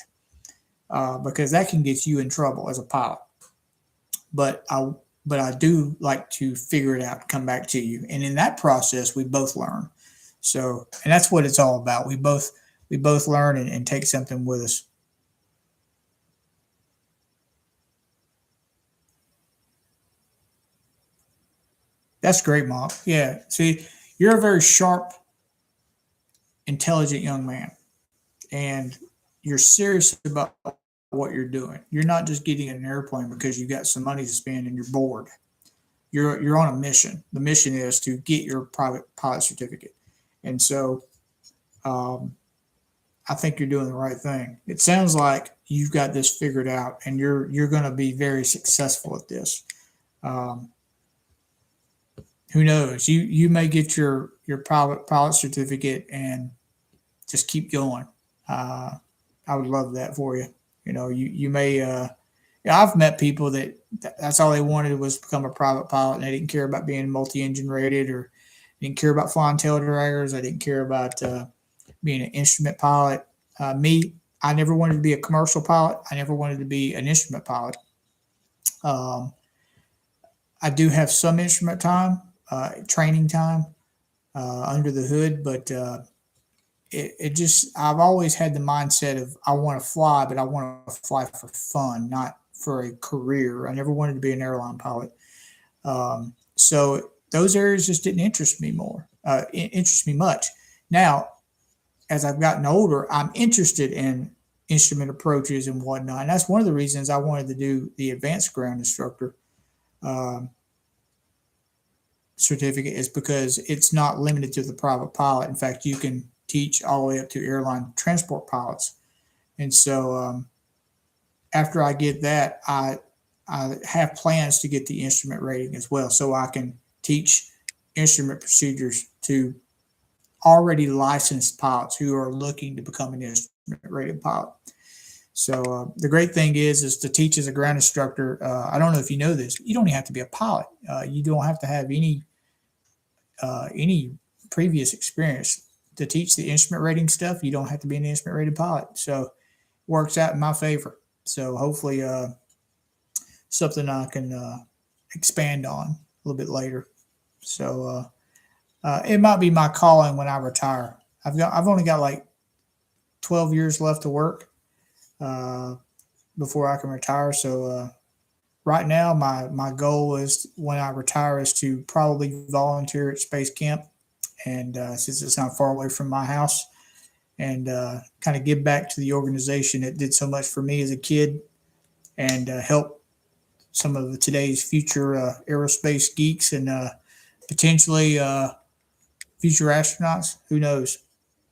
because that can get you in trouble as a pilot. But I do like to figure it out, come back to you. And in that process, we both learn. So, and that's what it's all about. We both learn and take something with us. That's great, Mark. Yeah. See, you're a very sharp, intelligent young man, and you're serious about what you're doing. You're not just getting in an airplane because you got some money to spend and you're bored. You're on a mission. The mission is to get your private pilot certificate, and so um, I think you're doing the right thing. It sounds like you've got this figured out, and you're going to be very successful at this. Um, who knows? You may get your private pilot certificate and just keep going. Uh, I would love that for you. You may. Yeah, I've met people that's all they wanted was become a private pilot, and they didn't care about being multi-engine rated, or didn't care about flying tail draggers. I didn't care about being an instrument pilot. Me, I never wanted to be a commercial pilot. I never wanted to be an instrument pilot. Um, I do have some instrument time, training time under the hood, but it just I've always had the mindset of I want to fly, but I want to fly for fun, not for a career. I never wanted to be an airline pilot. So those areas just didn't interest me interest me much. Now, as I've gotten older, I'm interested in instrument approaches and whatnot. And that's one of the reasons I wanted to do the advanced ground instructor um, certificate, is because it's not limited to the private pilot. In fact, you can teach all the way up to airline transport pilots. And so after I get that, I have plans to get the instrument rating as well, so I can teach instrument procedures to already licensed pilots who are looking to become an instrument rated pilot. So the great thing is to teach as a ground instructor. I don't know if you know this. You don't even have to be a pilot. You don't have to have any previous experience to teach the instrument rating stuff. You don't have to be an instrument rated pilot. So it works out in my favor. So hopefully something I can expand on a little bit later. So it might be my calling when I retire. I've only got like 12 years left to work uh, before I can retire. So right now, my goal is when I retire is to probably volunteer at space camp, and since it's not far away from my house, and kind of give back to the organization that did so much for me as a kid, and help some of today's future aerospace geeks and potentially future astronauts. Who knows?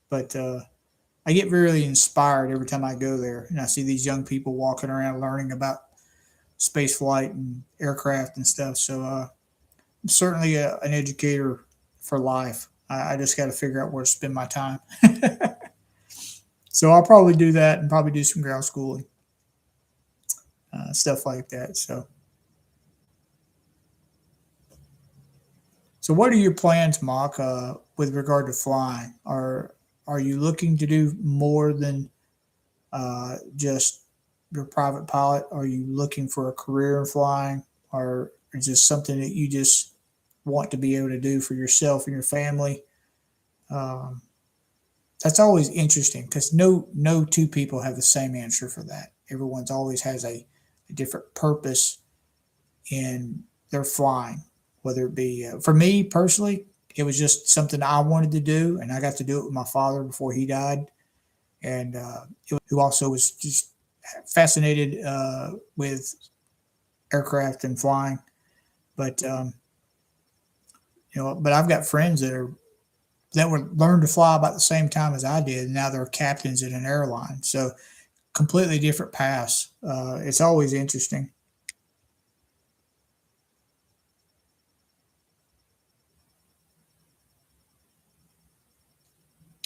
But I get really inspired every time I go there and I see these young people walking around learning about space flight and aircraft and stuff. So I'm certainly an educator for life. I just got to figure out where to spend my time. So I'll probably do that and probably do some ground schooling, stuff like that. So what are your plans, Mark, with regard to flying? Are you looking to do more than just your private pilot? Are you looking for a career in flying, or is this something that you just want to be able to do for yourself and your family? Um, that's always interesting because no two people have the same answer for that. Everyone's always has a different purpose in their flying, whether it be for me personally, it was just something I wanted to do, and I got to do it with my father before he died, and who also was just fascinated with aircraft and flying. But but I've got friends that were learned to fly about the same time as I did, and now they're captains in an airline. So completely different paths. It's always interesting.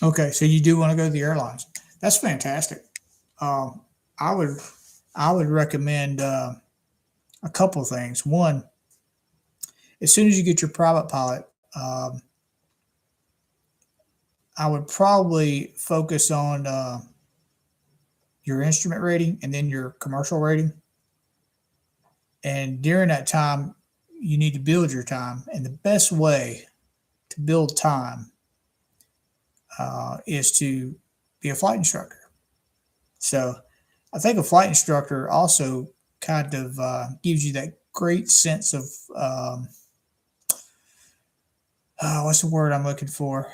Okay, so you do want to go to the airlines. That's fantastic. Um, I would I would recommend a couple of things. One, as soon as you get your private pilot, um, I would probably focus on your instrument rating and then your commercial rating. And during that time, you need to build your time. And the best way to build time is to be a flight instructor. So I think a flight instructor also kind of gives you that great sense of what's the word I'm looking for?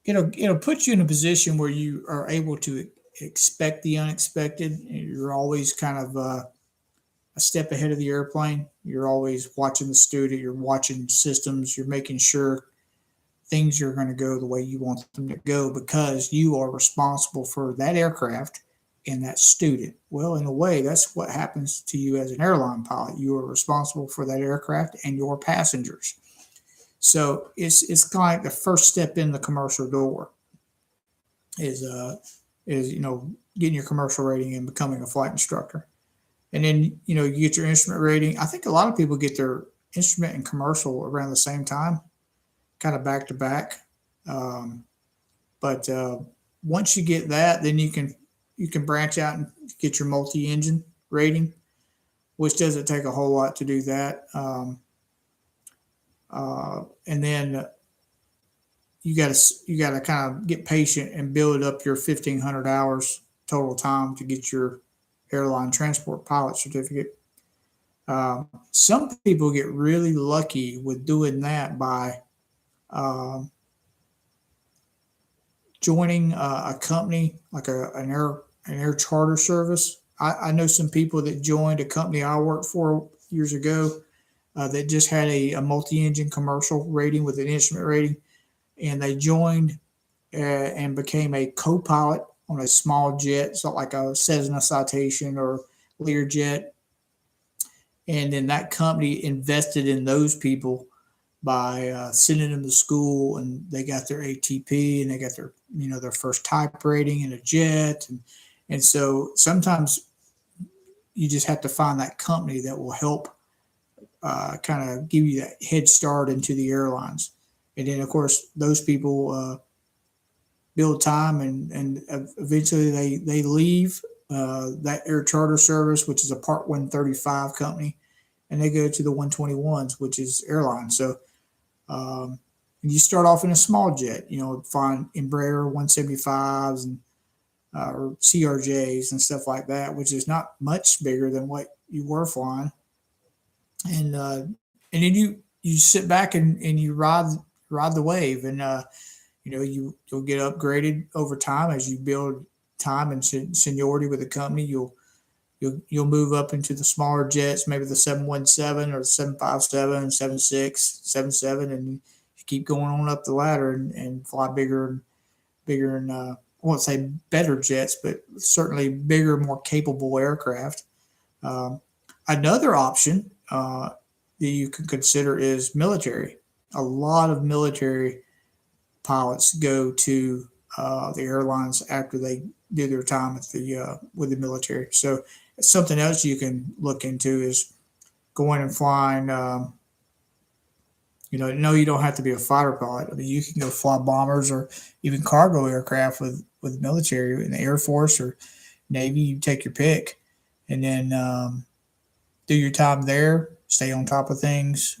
It'll put you in a position where you are able to expect the unexpected. You're always kind of a step ahead of the airplane. You're always watching the student. You're watching systems. You're making sure things are going to go the way you want them to go because you are responsible for that aircraft and that student. Well, in a way, that's what happens to you as an airline pilot. You are responsible for that aircraft and your passengers. So it's kind of like the first step in the commercial door is getting your commercial rating and becoming a flight instructor. And then you get your instrument rating. I think a lot of people get their instrument and commercial around the same time, kind of back to back. Um, but once you get that, then you can branch out and get your multi-engine rating, which doesn't take a whole lot to do that. And then you got to kind of get patient and build up your 1,500 hours total time to get your airline transport pilot certificate. Some people get really lucky with doing that by um, joining a company like an air charter service. I know some people that joined a company I worked for years ago that just had a multi-engine commercial rating with an instrument rating, and they joined and became a co-pilot on a small jet, so like a Cessna Citation or Learjet, and then that company invested in those people by sending them to school, and they got their ATP and they got their first type rating in a jet, and so sometimes you just have to find that company that will help kind of give you that head start into the airlines, and then of course those people build time and eventually they leave that air charter service, which is a Part 135 company, and they go to the 121s, which is airlines. So um, you start off in a small jet, find Embraer 175s and or CRJs and stuff like that, which is not much bigger than what you were flying. And then you sit back and you ride the wave, and you'll get upgraded over time as you build time and seniority with the company. You'll You'll move up into the smaller jets, maybe the 717 or the 757, 76, 77, and you keep going on up the ladder and fly bigger and bigger and I won't say better jets, but certainly bigger, more capable aircraft. Um, Another option that you can consider is military. A lot of military pilots go to the airlines after they do their time at the with the military. So something else you can look into is going and flying. No, you don't have to be a fighter pilot. I mean, you can go fly bombers or even cargo aircraft with the military in the Air Force or Navy. You take your pick, and then do your time there. Stay on top of things.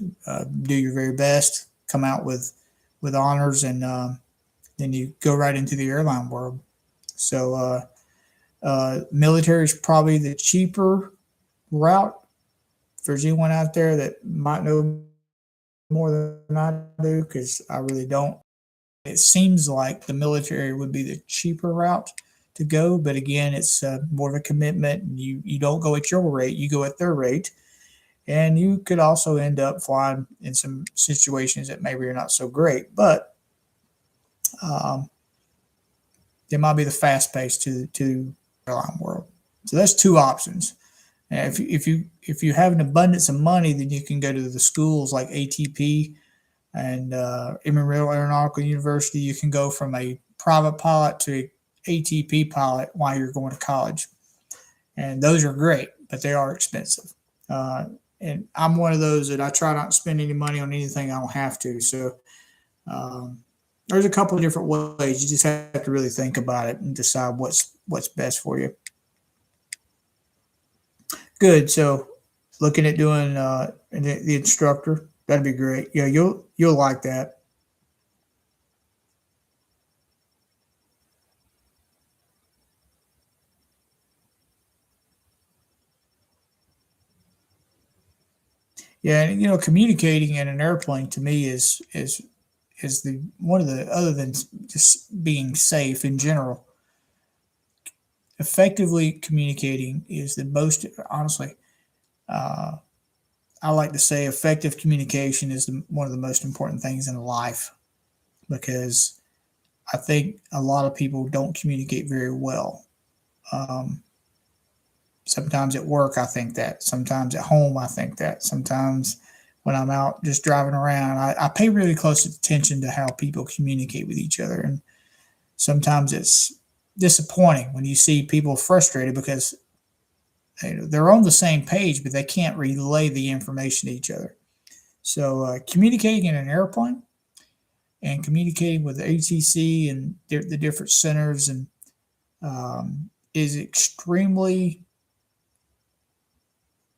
Do your very best. Come out with honors, and then you go right into the airline world. So, military is probably the cheaper route. If there's anyone out there that might know more than I do, because I really don't. It seems like the military would be the cheaper route to go, but again, it's more of a commitment. And you don't go at your rate; you go at their rate, and you could also end up flying in some situations that maybe are not so great. But um, it might be the fast pace to airline world. So that's two options. And if you have an abundance of money, then you can go to the schools like ATP and Emanuel Aeronautical University. You can go from a private pilot to a ATP pilot while you're going to college, and those are great, but they are expensive. Uh, and I'm one of those that I try not to spend any money on anything I don't have to. So um, there's a couple of different ways. You just have to really think about it and decide what's best for you. Good. So looking at doing the instructor, that'd be great. Yeah, you'll like that. Yeah, and communicating in an airplane to me is the one of the other than just being safe in general. Effectively communicating is the most honestly. Uh, I like to say effective communication is one of the most important things in life because I think a lot of people don't communicate very well. Um, Sometimes at work, I think that. Sometimes at home, I think that. Sometimes when I'm out just driving around, I pay really close attention to how people communicate with each other. And sometimes it's disappointing when you see people frustrated because they're on the same page, but they can't relay the information to each other. So, communicating in an airplane and communicating with the ATC and the different centers and is extremely,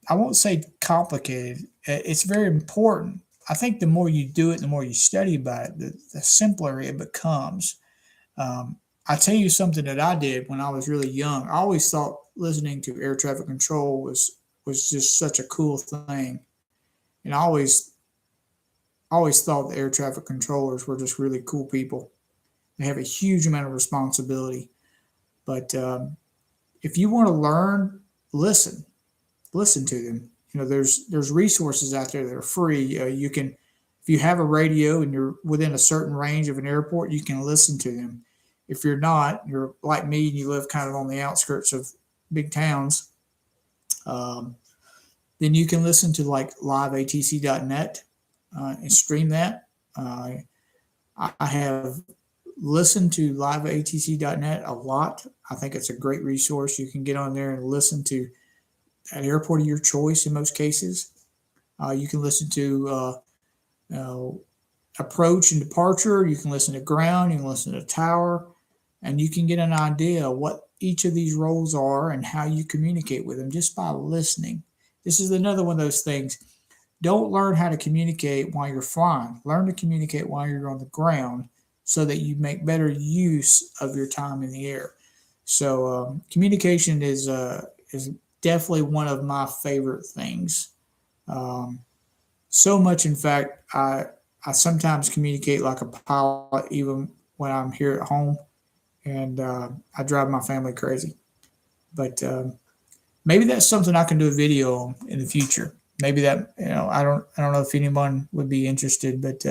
I won't say complicated. It's very important. I think the more you do it, the more you study about it, the simpler it becomes. Um, I tell you something that I did when I was really young. I always thought listening to air traffic control was just such a cool thing, and I always thought the air traffic controllers were just really cool people. They have a huge amount of responsibility, but if you want to learn, listen listen to them. There's resources out there that are free. You can, if you have a radio and you're within a certain range of an airport, you can listen to them. If you're not, you're like me and you live kind of on the outskirts of big towns, um, then you can listen to like liveatc.net and stream that. Uh, I have listened to liveatc.net a lot. I think it's a great resource. You can get on there and listen to an airport of your choice in most cases. You can listen to uh, approach and departure. You can listen to ground. You can listen to tower, and you can get an idea of what each of these roles are and how you communicate with them just by listening. This is another one of those things. Don't learn how to communicate while you're flying. Learn to communicate while you're on the ground so that you make better use of your time in the air. So communication is definitely one of my favorite things. Um, so much, in fact, I sometimes communicate like a pilot even when I'm here at home, and I drive my family crazy. But maybe that's something I can do a video on in the future. Maybe that, I don't know if anyone would be interested, but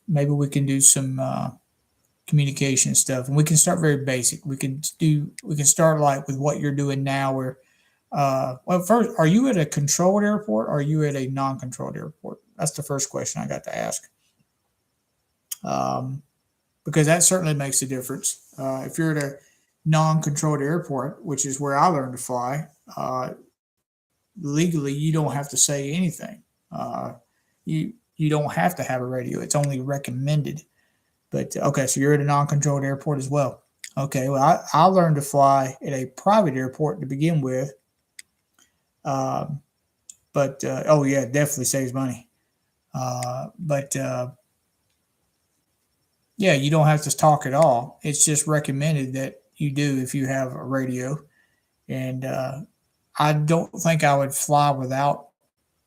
maybe we can do some communication stuff, and we can start very basic. We can start like with what you're doing now. Where well, first, are you at a controlled airport or are you at a non-controlled airport? That's the first question I got to ask. Um, because that certainly makes a difference. If you're at a non-controlled airport, which is where I learned to fly, legally you don't have to say anything. Uh, you don't have to have a radio. It's only recommended. But okay, so you're at a non-controlled airport as well. Okay, well I learned to fly at a private airport to begin with, um, but oh yeah, it definitely saves money. But Yeah, you don't have to talk at all. It's just recommended that you do if you have a radio. And I don't think I would fly without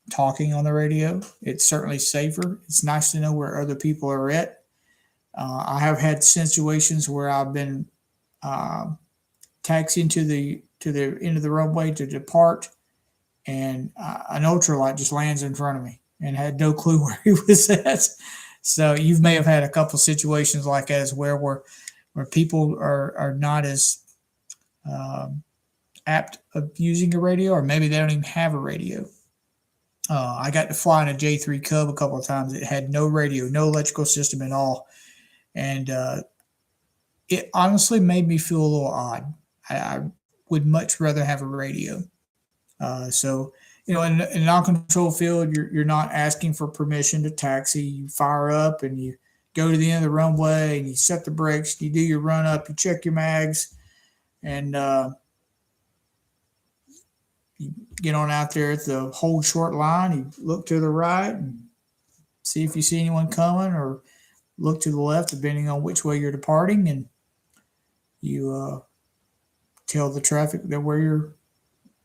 talking on the radio. It's certainly safer. It's nice to know where other people are at. I have had situations where I've been uh, taxiing to the end of the runway to depart, and an ultralight just lands in front of me and had no clue where he was at. So you may have had a couple of situations like that as well, where people are not as um, apt of using a radio, or maybe they don't even have a radio. I got to fly in a J3 Cub a couple of times. It had no radio, no electrical system at all, and it honestly made me feel a little odd. I would much rather have a radio. So, in a non-control field, you're not asking for permission to taxi. You fire up and you go to the end of the runway and you set the brakes. You do your run up. You check your mags, and you get on out there at the hold short line. You look to the right and see if you see anyone coming, or look to the left, depending on which way you're departing, and you tell the traffic that where you're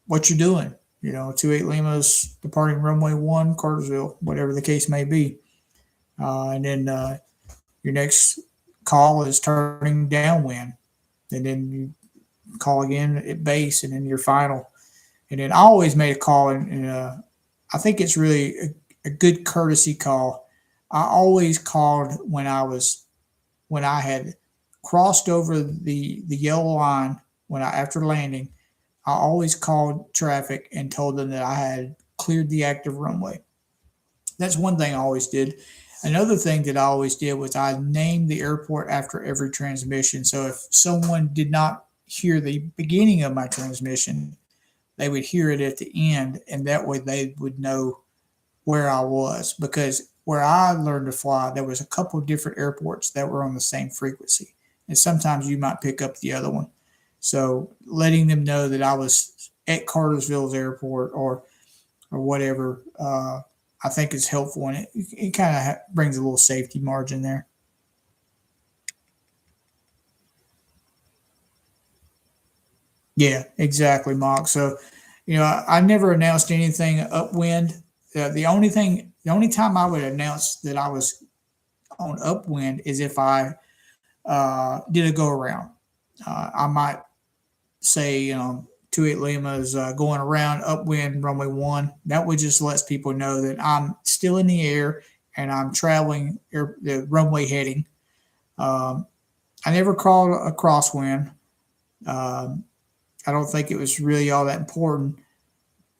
what you're doing. 28 Lima's departing runway one, Cartersville, whatever the case may be. And then your next call is turning downwind. And then you call again at base, and then your final. And then I always made a call, and I think it's really a good courtesy call. I always called when I had crossed over the yellow line after landing. I always called traffic and told them that I had cleared the active runway. That's one thing I always did. Another thing that I always did was I named the airport after every transmission. So if someone did not hear the beginning of my transmission, they would hear it at the end, and that way they would know where I was. Because where I learned to fly, there was a couple of different airports that were on the same frequency, and sometimes you might pick up the other one. So letting them know that I was at Cartersville's airport, or whatever, I think is helpful, and it kind of brings a little safety margin there. Yeah, exactly, Mark. So, I never announced anything upwind. The only time I would announce that I was on upwind is if I did a go around. I might say, 28 Lima is going around upwind runway one. That would just lets people know that I'm still in the air and I'm traveling the runway heading. Um, I never called a crosswind. Um, I don't think it was really all that important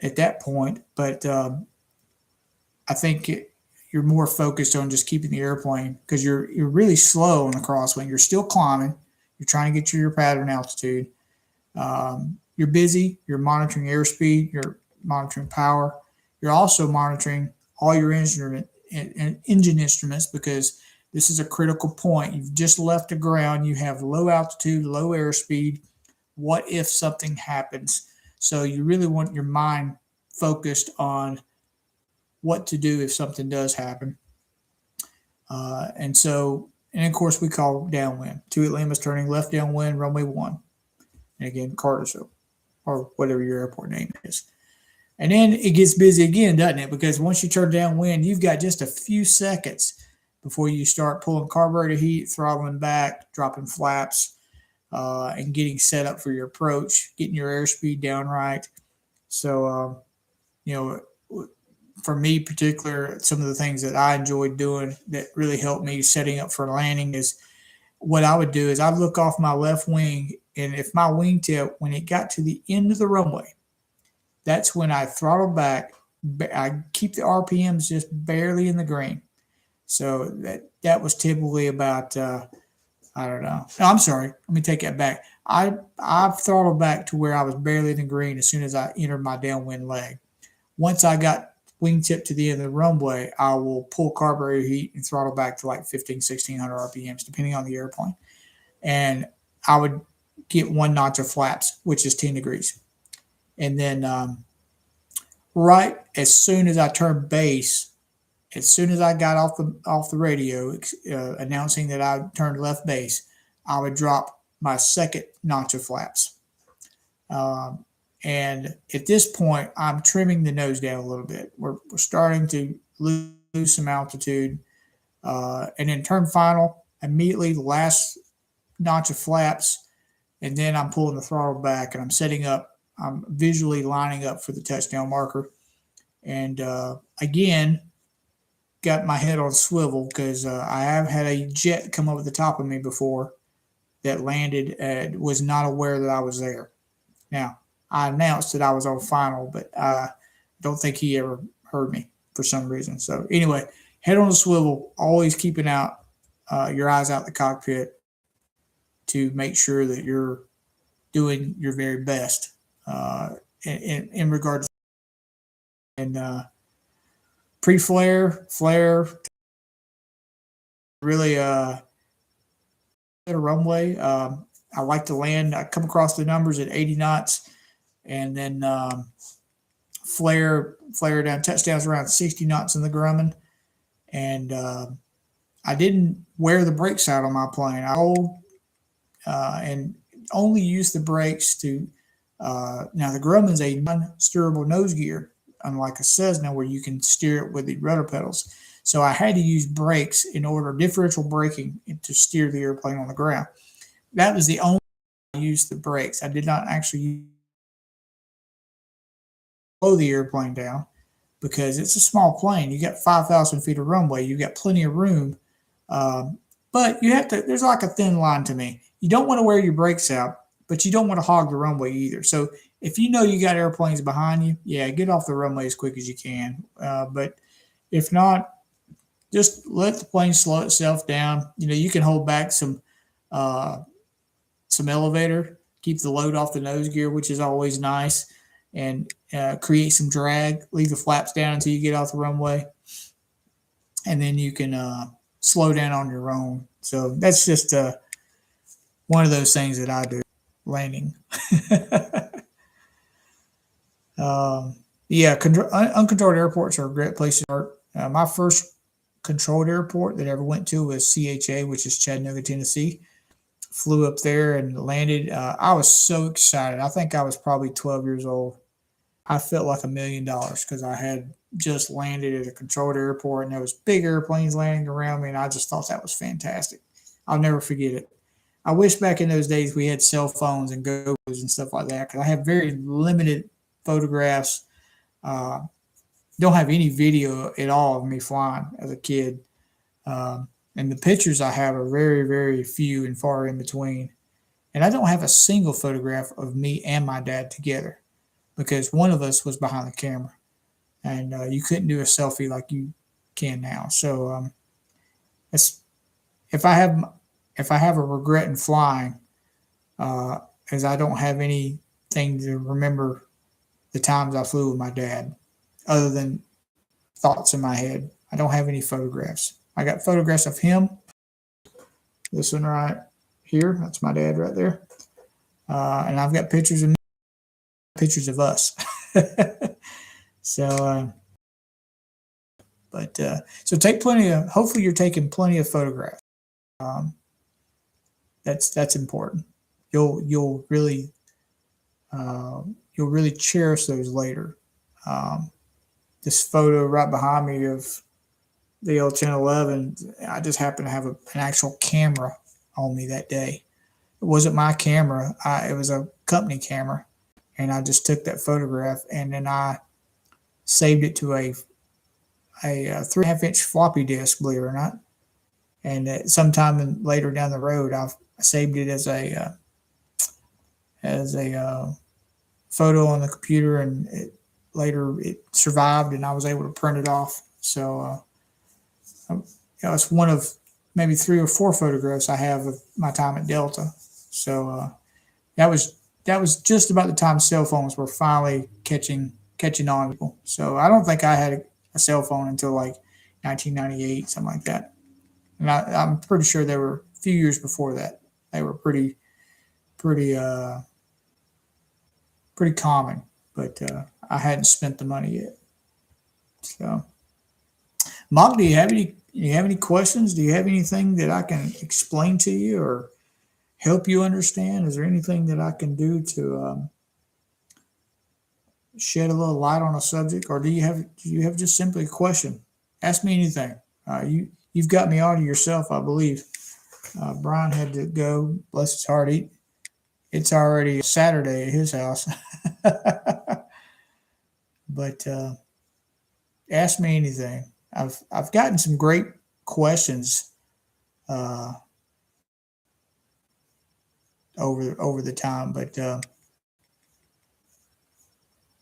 at that point, but I think you're more focused on just keeping the airplane, because you're really slow on the crosswind. You're still climbing. You're trying to get to your pattern altitude. You're busy. You're monitoring airspeed. You're monitoring power. You're also monitoring all your engine instruments, because this is a critical point. You've just left the ground. You have low altitude, low airspeed. What if something happens? So you really want your mind focused on what to do if something does happen. And of course, we call downwind. Two Atlanta's turning left downwind, runway one. And again, Cartersville, or whatever your airport name is. And then it gets busy again, doesn't it? Because once you turn downwind, you've got just a few seconds before you start pulling carburetor heat, throttling back, dropping flaps. and getting set up for your approach, getting your airspeed down right. So, you know, for me particular, some of the things that I enjoyed doing that really helped me setting up for landing is what I would do is I'd look off my left wing, and if my wingtip, when it got to the end of the runway, that's when I throttle back. I keep the RPMs just barely in the green. So that was typically about I don't know. No, I'm sorry. Let me take that back. I throttled back to where I was barely in the green as soon as I entered my downwind leg. Once I got wingtip to the end of the runway, I will pull carburetor heat and throttle back to like 15, 1600 RPMs, depending on the airplane. And I would get one notch of flaps, which is 10 degrees. And then right as soon as I turned base, as soon as I got off the radio announcing that I turned left base, I would drop my second notch of flaps. And at this point, I'm trimming the nose down a little bit. We're starting to lose some altitude. And then turn final, immediately the last notch of flaps, and then I'm pulling the throttle back and I'm setting up, I'm visually lining up for the touchdown marker. And again, got my head on swivel because I have had a jet come over the top of me before that landed and was not aware that I was there. Now, I announced that I was on final, but I don't think he ever heard me for some reason. So anyway, head on the swivel, always keeping out your eyes out the cockpit to make sure that you're doing your very best in regards and pre-flare, flare, really at a runway. I like to land. I come across the numbers at 80 knots, and then flare down. Touchdowns around 60 knots in the Grumman, and I didn't wear the brakes out on my plane. I hold and only use the brakes to. Now the Grumman's a non-steerable nose gear, unlike a Cessna where you can steer it with the rudder pedals. So I had to use brakes in order, differential braking, to steer the airplane on the ground. That was the only time I used the brakes. I did not actually slow the airplane down because it's a small plane. You got 5,000 feet of runway. You got plenty of room. But you have to, there's like a thin line to me. You don't want to wear your brakes out, but you don't want to hog the runway either. So if you know you got airplanes behind you, yeah, get off the runway as quick as you can. But if not, just let the plane slow itself down. You know, you can hold back some elevator, keep the load off the nose gear, which is always nice, and create some drag. Leave the flaps down until you get off the runway, and then you can slow down on your own. So that's just one of those things that I do landing. Yeah, uncontrolled airports are a great place to start. My first controlled airport that I ever went to was CHA, which is Chattanooga, Tennessee. Flew up there and landed. I was so excited. I think I was probably 12 years old. I felt like $1 million because I had just landed at a controlled airport and there was big airplanes landing around me, and I just thought that was fantastic. I'll never forget it. I wish back in those days we had cell phones and GoPros and stuff like that because I have very limited photographs. Don't have any video at all of me flying as a kid. And the pictures I have are very, very few and far in between. And I don't have a single photograph of me and my dad together because one of us was behind the camera. And you couldn't do a selfie like you can now. So if I have a regret in flying, as I don't have anything to remember the times I flew with my dad, other than thoughts in my head. I don't have any photographs. I got photographs of him. This one right here, that's my dad right there. And I've got pictures of me, pictures of us. So, so take plenty of. Hopefully, you're taking plenty of photographs. That's important. You'll really cherish those later. This photo right behind me of the L-1011, I just happened to have an actual camera on me that day. wasn't my camera. It was a company camera, and I just took that photograph, and then I saved it to a 3.5 inch floppy disk, believe it or not. And sometime later down the road, I saved it as a photo on the computer, and later it survived, and I was able to print it off. So it's one of maybe 3 or 4 photographs I have of my time at Delta. So that was just about the time cell phones were finally catching on people. So I don't think I had a cell phone until like 1998, something like that. And I'm pretty sure there were a few years before that. They were pretty common, but I hadn't spent the money yet. So, Mark, do you have any questions? Do you have anything that I can explain to you or help you understand? Is there anything that I can do to shed a little light on a subject, or do you have just simply a question? Ask me anything. You've got me all to yourself, I believe. Brian had to go. Bless his heart. It's already Saturday at his house. But ask me anything. I've gotten some great questions over the time, but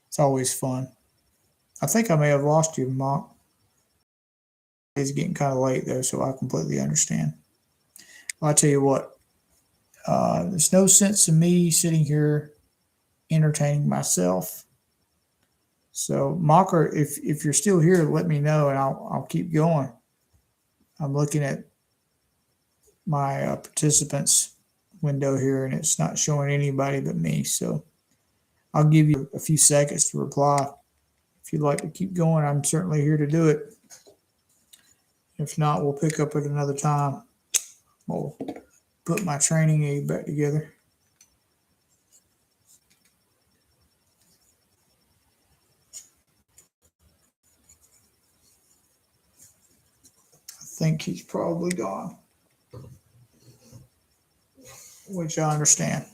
it's always fun. I think I may have lost you, Mark. It's getting kind of late though, so I completely understand. Well, I tell you what, there's no sense in me sitting here entertaining myself. So, Mocker, if you're still here, let me know, and I'll keep going. I'm looking at my participants window here, and it's not showing anybody but me. So, I'll give you a few seconds to reply. If you'd like to keep going, I'm certainly here to do it. If not, we'll pick up at another time. We'll put my training aid back together. I think he's probably gone, which I understand.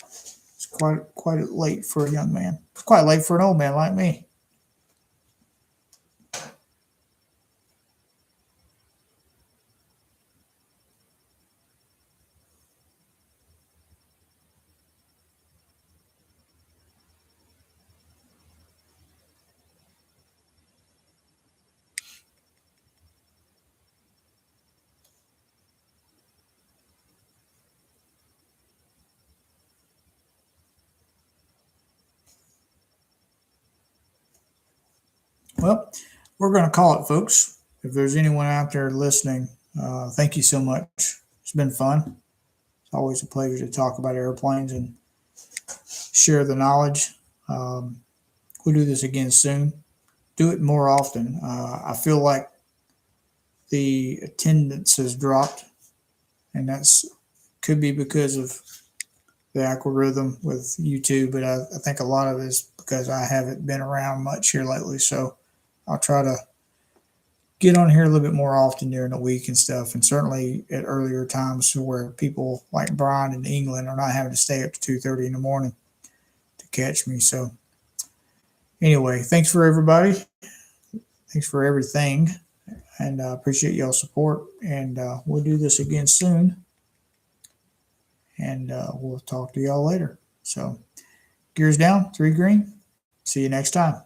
It's quite late for a young man. It's quite late for an old man like me. Well, we're going to call it, folks. If there's anyone out there listening, thank you so much. It's been fun. It's always a pleasure to talk about airplanes and share the knowledge. We'll do this again soon. Do it more often. I feel like the attendance has dropped, and that's could be because of the algorithm with YouTube, but I think a lot of it is because I haven't been around much here lately. So I'll try to get on here a little bit more often during the week and stuff, and certainly at earlier times where people like Brian in England are not having to stay up to 2:30 in the morning to catch me. So anyway, thanks for everybody. Thanks for everything, and I appreciate y'all's support. And we'll do this again soon, and we'll talk to y'all later. So gears down, 3 green. See you next time.